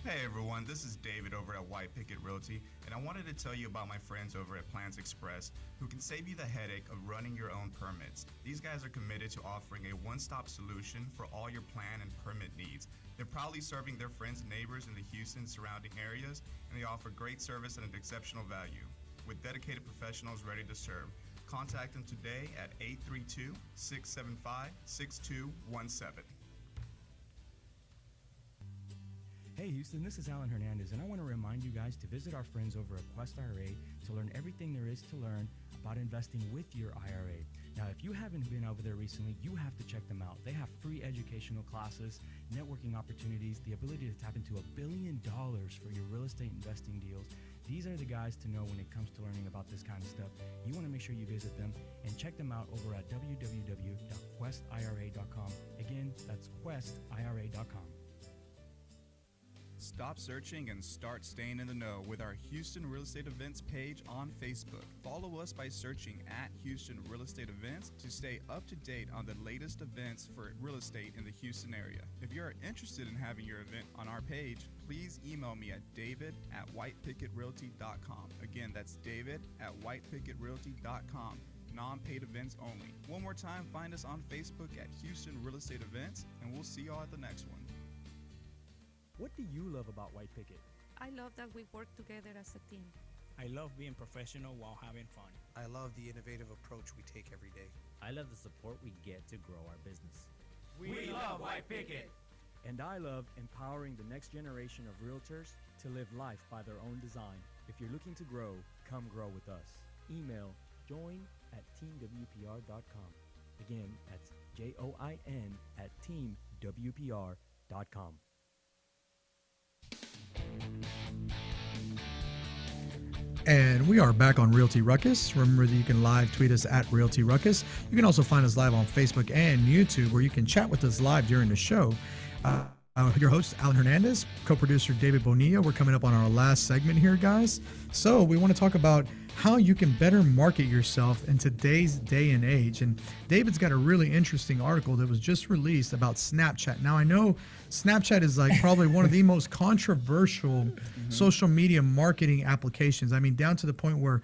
Hey everyone, this is David over at White Picket Realty, and I wanted to tell you about my friends over at Plans Express who can save you the headache of running your own permits. These guys are committed to offering a one-stop solution for all your plan and permit needs. They're proudly serving their friends and neighbors in the Houston surrounding areas, and they offer great service at an exceptional value. With dedicated professionals ready to serve, contact them today at 832-675-6217. Hey Houston, this is Alan Hernandez, and I want to remind you guys to visit our friends over at Quest IRA to learn everything there is to learn about investing with your IRA. Now, if you haven't been over there recently, you have to check them out. They have free educational classes, networking opportunities, the ability to tap into $1 billion for your real estate investing deals. These are the guys to know when it comes to learning about this kind of stuff. You want to make sure you visit them and check them out over at www.questira.com. Again, that's questira.com. Stop searching and start staying in the know with our Houston Real Estate Events page on Facebook. Follow us by searching at Houston Real Estate Events to stay up to date on the latest events for real estate in the Houston area. If you're interested in having your event on our page, please email me at david@whitepickettrealty.com. Again, that's david@whitepickettrealty.com. Non-paid events only. One more time, find us on Facebook at Houston Real Estate Events, and we'll see y'all at the next one. What do you love about White Picket? I love that we work together as a team. I love being professional while having fun. I love the innovative approach we take every day. I love the support we get to grow our business. We love White Picket. And I love empowering the next generation of realtors to live life by their own design. If you're looking to grow, come grow with us. Email join@teamwpr.com. Again, that's join@teamwpr.com. And we are back on Realty Ruckus. Remember that you can live tweet us at Realty Ruckus. You can also find us live on Facebook and YouTube, where you can chat with us live during the show. Your host, Alan Hernandez, co-producer David Bonilla. We're coming up on our last segment here, guys. So we want to talk about how you can better market yourself in today's day and age. And David's got a really interesting article that was just released about Snapchat. Now, I know Snapchat is like probably one of the most controversial social media marketing applications. I mean, down to the point where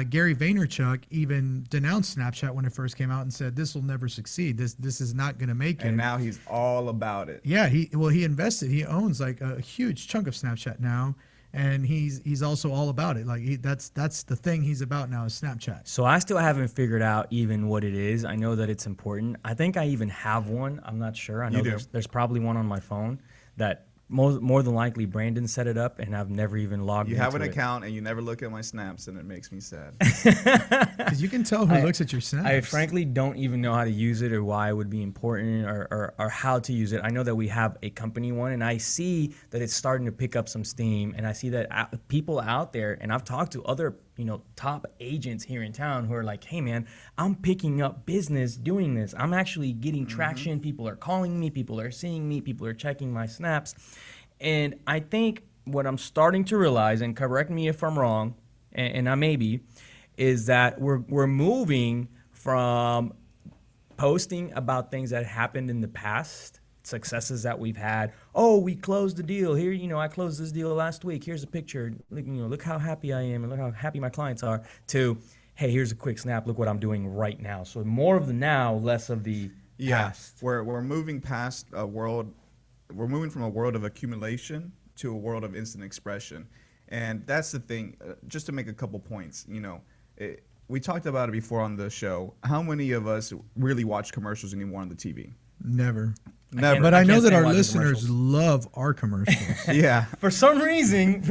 Gary Vaynerchuk even denounced Snapchat when it first came out and said, this will never succeed. This is not going to make it. And now he's all about it. Yeah, he invested. He owns like a huge chunk of Snapchat now, and he's also all about it. Like that's the thing he's about now is Snapchat. So I still haven't figured out even what it is. I know that it's important. I think I even have one. I'm not sure. I know there's probably one on my phone that more than likely Brandon set it up, and I've never even logged into it. You have an account and you never look at my snaps, and it makes me sad. Because you can tell who looks at your snaps. I frankly don't even know how to use it or why it would be important or how to use it. I know that we have a company one, and I see that it's starting to pick up some steam, and I see that people out there, and I've talked to other top agents here in town who are like, hey man, I'm picking up business doing this. I'm actually getting traction. People are calling me, people are seeing me, people are checking my snaps. And I think what I'm starting to realize, and correct me if I'm wrong, and I may be, is that we're moving from posting about things that happened in the past, successes that we've had. Oh, we closed the deal. Here, I closed this deal last week. Here's a picture. Look how happy I am and look how happy my clients are. To, hey, here's a quick snap. Look what I'm doing right now. So more of the now, less of the past. We're moving past a world. We're moving from a world of accumulation to a world of instant expression, and that's the thing. Just to make a couple points, we talked about it before on the show. How many of us really watch commercials anymore on the TV? Never. Never. But I know that our listeners love our commercials. Yeah. For some reason,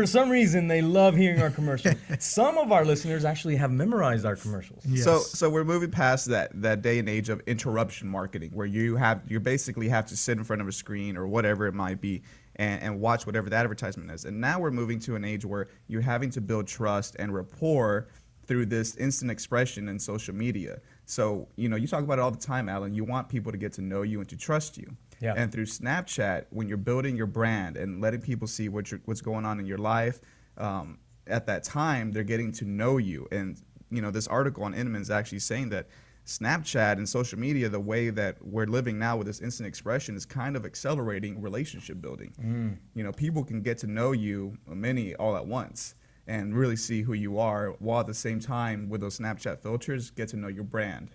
they love hearing our commercials. Some of our listeners actually have memorized our commercials. Yes. So we're moving past that day and age of interruption marketing, where you basically have to sit in front of a screen or whatever it might be and watch whatever the advertisement is. And now we're moving to an age where you're having to build trust and rapport through this instant expression in social media. So, you talk about it all the time, Alan. You want people to get to know you and to trust you. Yeah. And through Snapchat, when you're building your brand and letting people see what's going on in your life, at that time, they're getting to know you. And, this article on Inman is actually saying that Snapchat and social media, the way that we're living now with this instant expression, is kind of accelerating relationship building. People can get to know you, many all at once, and really see who you are, while at the same time, with those Snapchat filters, get to know your brand.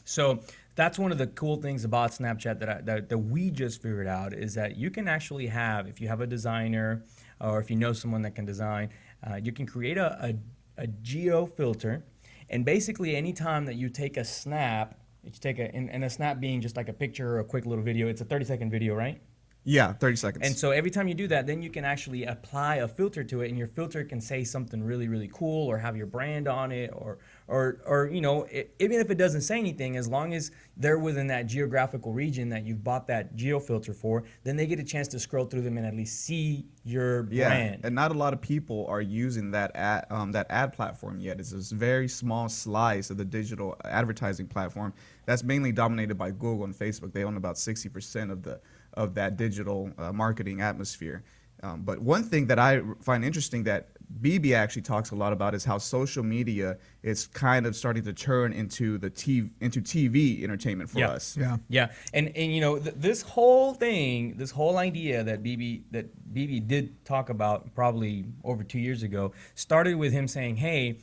So that's one of the cool things about Snapchat that we just figured out, is that you can actually have, if you have a designer or if you know someone that can design, you can create a geo filter, and basically anytime that you take a snap, and a snap being just like a picture or a quick little video, it's a 30-second video, right? Yeah, 30 seconds. And so every time you do that, then you can actually apply a filter to it, and your filter can say something really, really cool, or have your brand on it, or even if it doesn't say anything, as long as they're within that geographical region that you've bought that geo filter for, then they get a chance to scroll through them and at least see your brand. And not a lot of people are using that ad platform yet. It's this very small slice of the digital advertising platform that's mainly dominated by Google and Facebook. They own about 60% of that digital marketing atmosphere. But one thing that I find interesting that BB actually talks a lot about is how social media is kind of starting to turn into TV entertainment for us. Yeah. And this whole thing, this whole idea that BB did talk about probably over 2 years ago, started with him saying, hey,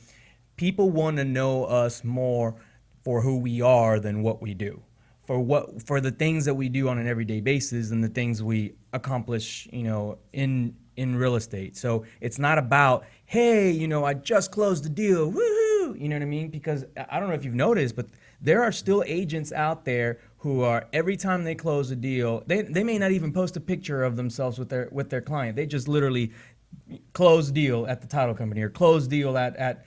people want to know us more for who we are than what we do. For the things that we do on an everyday basis and the things we accomplish, in real estate. So it's not about, hey, I just closed the deal, woohoo, you know what I mean? Because I don't know if you've noticed, but there are still agents out there who are, every time they close a deal, they may not even post a picture of themselves with their client. They just literally close deal at the title company, or close deal at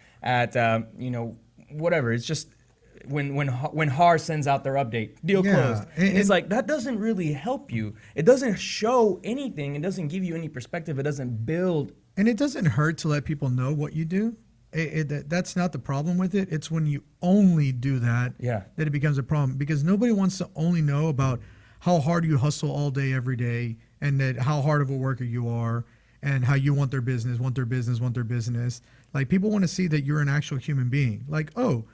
whatever. It's just when HAR sends out their update, deal closed. It's like, that doesn't really help you. It doesn't show anything. It doesn't give you any perspective. It doesn't build. And it doesn't hurt to let people know what you do. That's not the problem with it. It's when you only do that that it becomes a problem, because nobody wants to only know about how hard you hustle all day, every day, and that how hard of a worker you are, and how you want their business. Like, people want to see that you're an actual human being. Like, oh,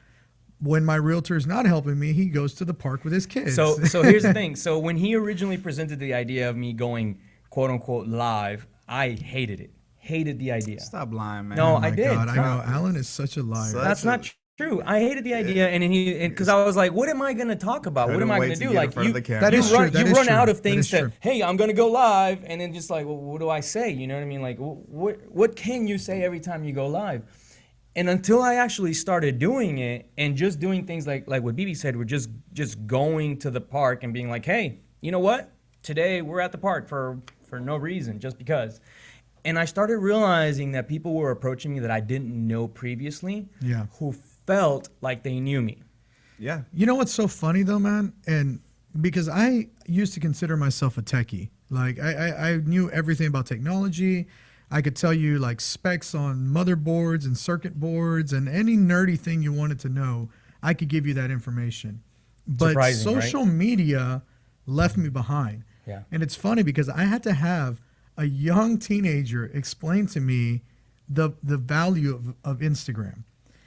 when my realtor is not helping me, he goes to the park with his kids. So here's the thing. So when he originally presented the idea of me going, quote unquote, live, I hated it. Hated the idea. Stop lying, man. No, Oh my I did. God, I know. Alan is such a liar. That's not true. I hated the idea, and because I was like, what am I going to talk about? What am I going to do? Like, you run out of things to, hey, I'm going to go live, and then just like, well, what do I say? You know what I mean? Like, what can you say every time you go live? And until I actually started doing it and just doing things like what BB said, we're just going to the park and being like, hey, you know what? Today we're at the park for no reason, just because. And I started realizing that people were approaching me that I didn't know previously, who felt like they knew me. Yeah. You know what's so funny though, man? And because I used to consider myself a techie. Like, I knew everything about technology. I could tell you like specs on motherboards and circuit boards and any nerdy thing you wanted to know. I could give you that information. But social media left me behind. Yeah. And it's funny because I had to have a young teenager explained to me the value of Instagram.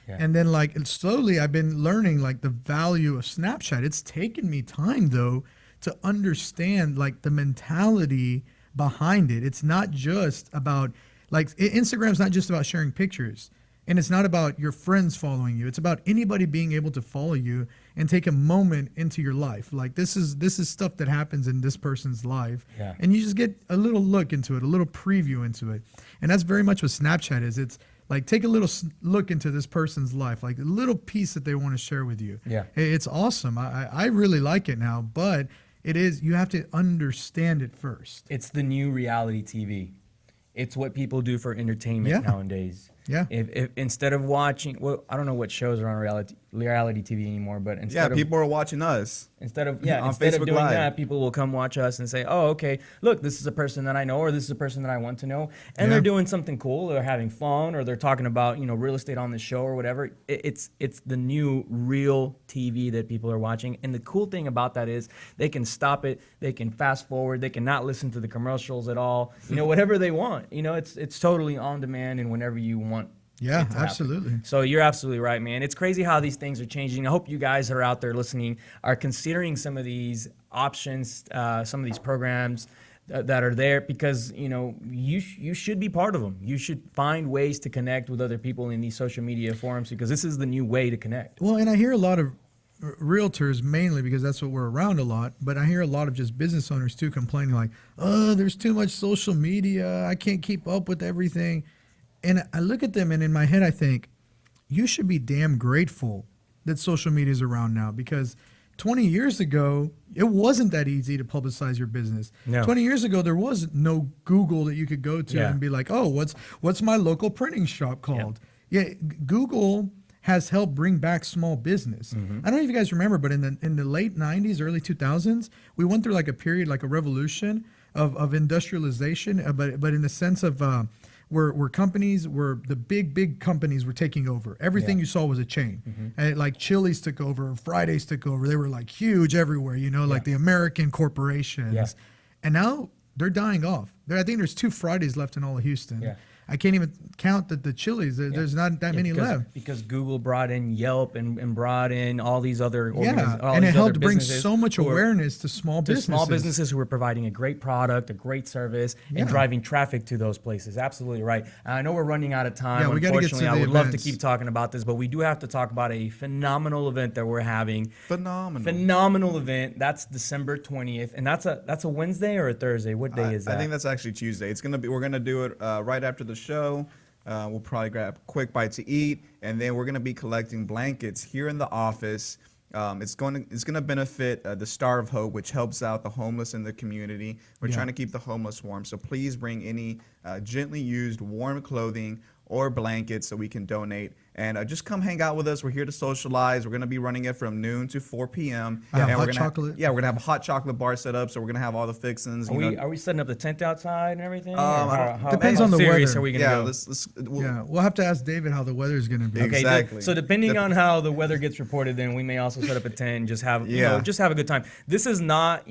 Yeah. And then like slowly I've been learning like the value of Snapchat. It's taken me time though to understand like the mentality behind it. It's not just about like Instagram's not just about sharing pictures. And it's not about your friends following you. It's about anybody being able to follow you and take a moment into your life. Like this is stuff that happens in this person's life. Yeah. And you just get a little look into it, a little preview into it. And that's very much what Snapchat is. It's like take a little look into this person's life, like a little piece that they want to share with you. Yeah. It's awesome. I really like it now, but it is, you have to understand it first. It's the new reality TV. It's what people do for entertainment nowadays. Yeah. If instead of watching, well, I don't know what shows are on reality TV anymore, but instead of people are watching us. Instead of on instead of Facebook doing Live. that, people will come watch us and say, "Oh, okay, look, this is a person that I know, or this is a person that I want to know," and they're doing something cool, they're having fun, or they're talking about real estate on the show or whatever. It's the new real TV that people are watching, and the cool thing about that is they can stop it, they can fast forward, they can not listen to the commercials at all, whatever they want. It's totally on demand and whenever you want. Yeah, it to happen. absolutely. So you're absolutely right, man. It's crazy how these things are changing. I hope you guys that are out there listening are considering some of these options, some of these programs that are there, because you should be part of them. You should find ways to connect with other people in these social media forums, because this is the new way to connect. Well, and I hear a lot of realtors, mainly because that's what we're around a lot, but I hear a lot of just business owners too complaining like, oh, there's too much social media, I can't keep up with everything. And I look at them and in my head I think, you should be damn grateful that social media is around now, because 20 years ago, it wasn't that easy to publicize your business. No. 20 years ago, there was no Google that you could go to and be like, oh, what's my local printing shop called? Yeah, Google has helped bring back small business. I don't know if you guys remember, but in the late 90s, early 2000s, we went through like a period, like a revolution of industrialization, but in the sense of where the big companies were taking over. Everything you saw was a chain. And like Chili's took over, Fridays took over. They were like huge everywhere, like the American corporations. Yeah. And now they're dying off. I think there's 2 Fridays left in all of Houston. Yeah. I can't even count the Chili's. There's not that many left. Because Google brought in Yelp and brought in all these other and it helped bring so much awareness to small businesses. Small businesses who are providing a great product, a great service, and driving traffic to those places. Absolutely right. I know we're running out of time. Yeah, we got to get to the I would events. love to keep talking about this, but we do have to talk about a phenomenal event that we're having. Phenomenal event. That's December 20th, and that's a Wednesday or a Thursday. What day is that? I think that's actually Tuesday. We're gonna do it right after the show. We'll probably grab a quick bite to eat, and then we're going to be collecting blankets here in the office. It's going to benefit the Star of Hope, which helps out the homeless in the community. We're trying to keep the homeless warm, so please bring any gently used warm clothing or blankets so we can donate. And just come hang out with us. We're here to socialize. We're going to be running it from noon to 4 p.m. Hot chocolate. We're going to have a hot chocolate bar set up, so we're going to have all the fixings. Are we setting up the tent outside and everything? Depends on the serious weather. Are we going to go? We'll have to ask David how the weather is going to be. Okay, exactly. So depending on how the weather gets reported, then we may also set up a tent and just have just have a good time. This is not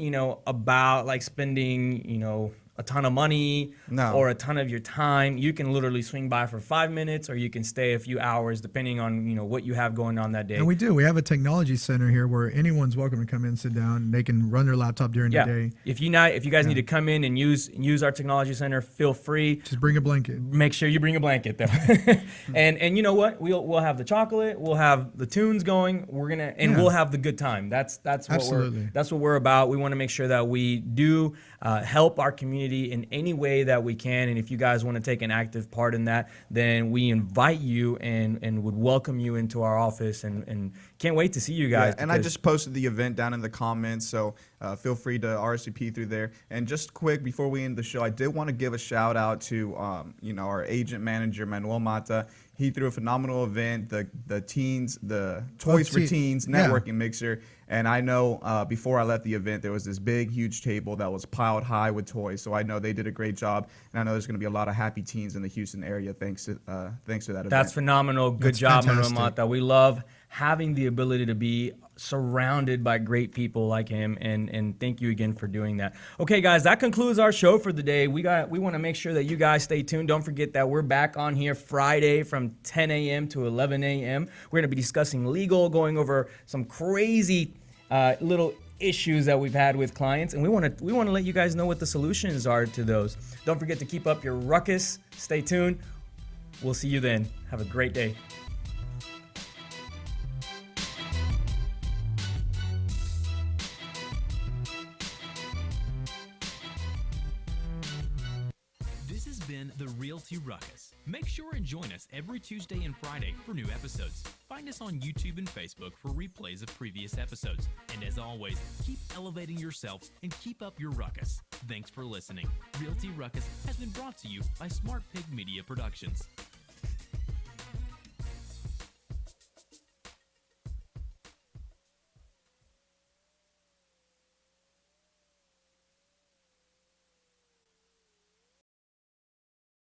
about like spending a ton of money or a ton of your time. You can literally swing by for 5 minutes, or you can stay a few hours, depending on what you have going on that day. And we have a technology center here where anyone's welcome to come in, sit down. They can run their laptop during the day. If you guys need to come in and use our technology center, feel free. Just bring a blanket. Make sure you bring a blanket though. and you know what? We'll have the chocolate. We'll have the tunes going. We'll have the good time. That's what we're about. We want to make sure that we do help our community in any way that we can. And if you guys want to take an active part in that, then we invite you and would welcome you into our office and can't wait to see you guys. And I just posted the event down in the comments, so feel free to RSVP through there. And just quick, before we end the show, I did want to give a shout out to our agent manager, Manuel Mata. He threw a phenomenal event, the Toys for Teens networking mixer. And I know before I left the event, there was this big, huge table that was piled high with toys. So I know they did a great job, and I know there's going to be a lot of happy teens in the Houston area thanks to that event. That's phenomenal. Good job, Manuel Mata. We love having the ability to be surrounded by great people like him, and thank you again for doing that. Okay, guys, that concludes our show for the day. We want to make sure that you guys stay tuned. Don't forget that we're back on here Friday from 10 a.m. to 11 a.m. We're going to be discussing legal, going over some crazy little issues that we've had with clients, and we want to let you guys know what the solutions are to those. Don't forget to keep up your ruckus. Stay tuned. We'll see you then. Have a great day. This has been the Realty Ruckus. Make sure and join us every Tuesday and Friday for new episodes. Find us on YouTube and Facebook for replays of previous episodes. And as always, keep elevating yourself and keep up your ruckus. Thanks for listening. Realty Ruckus has been brought to you by Smart Pig Media Productions.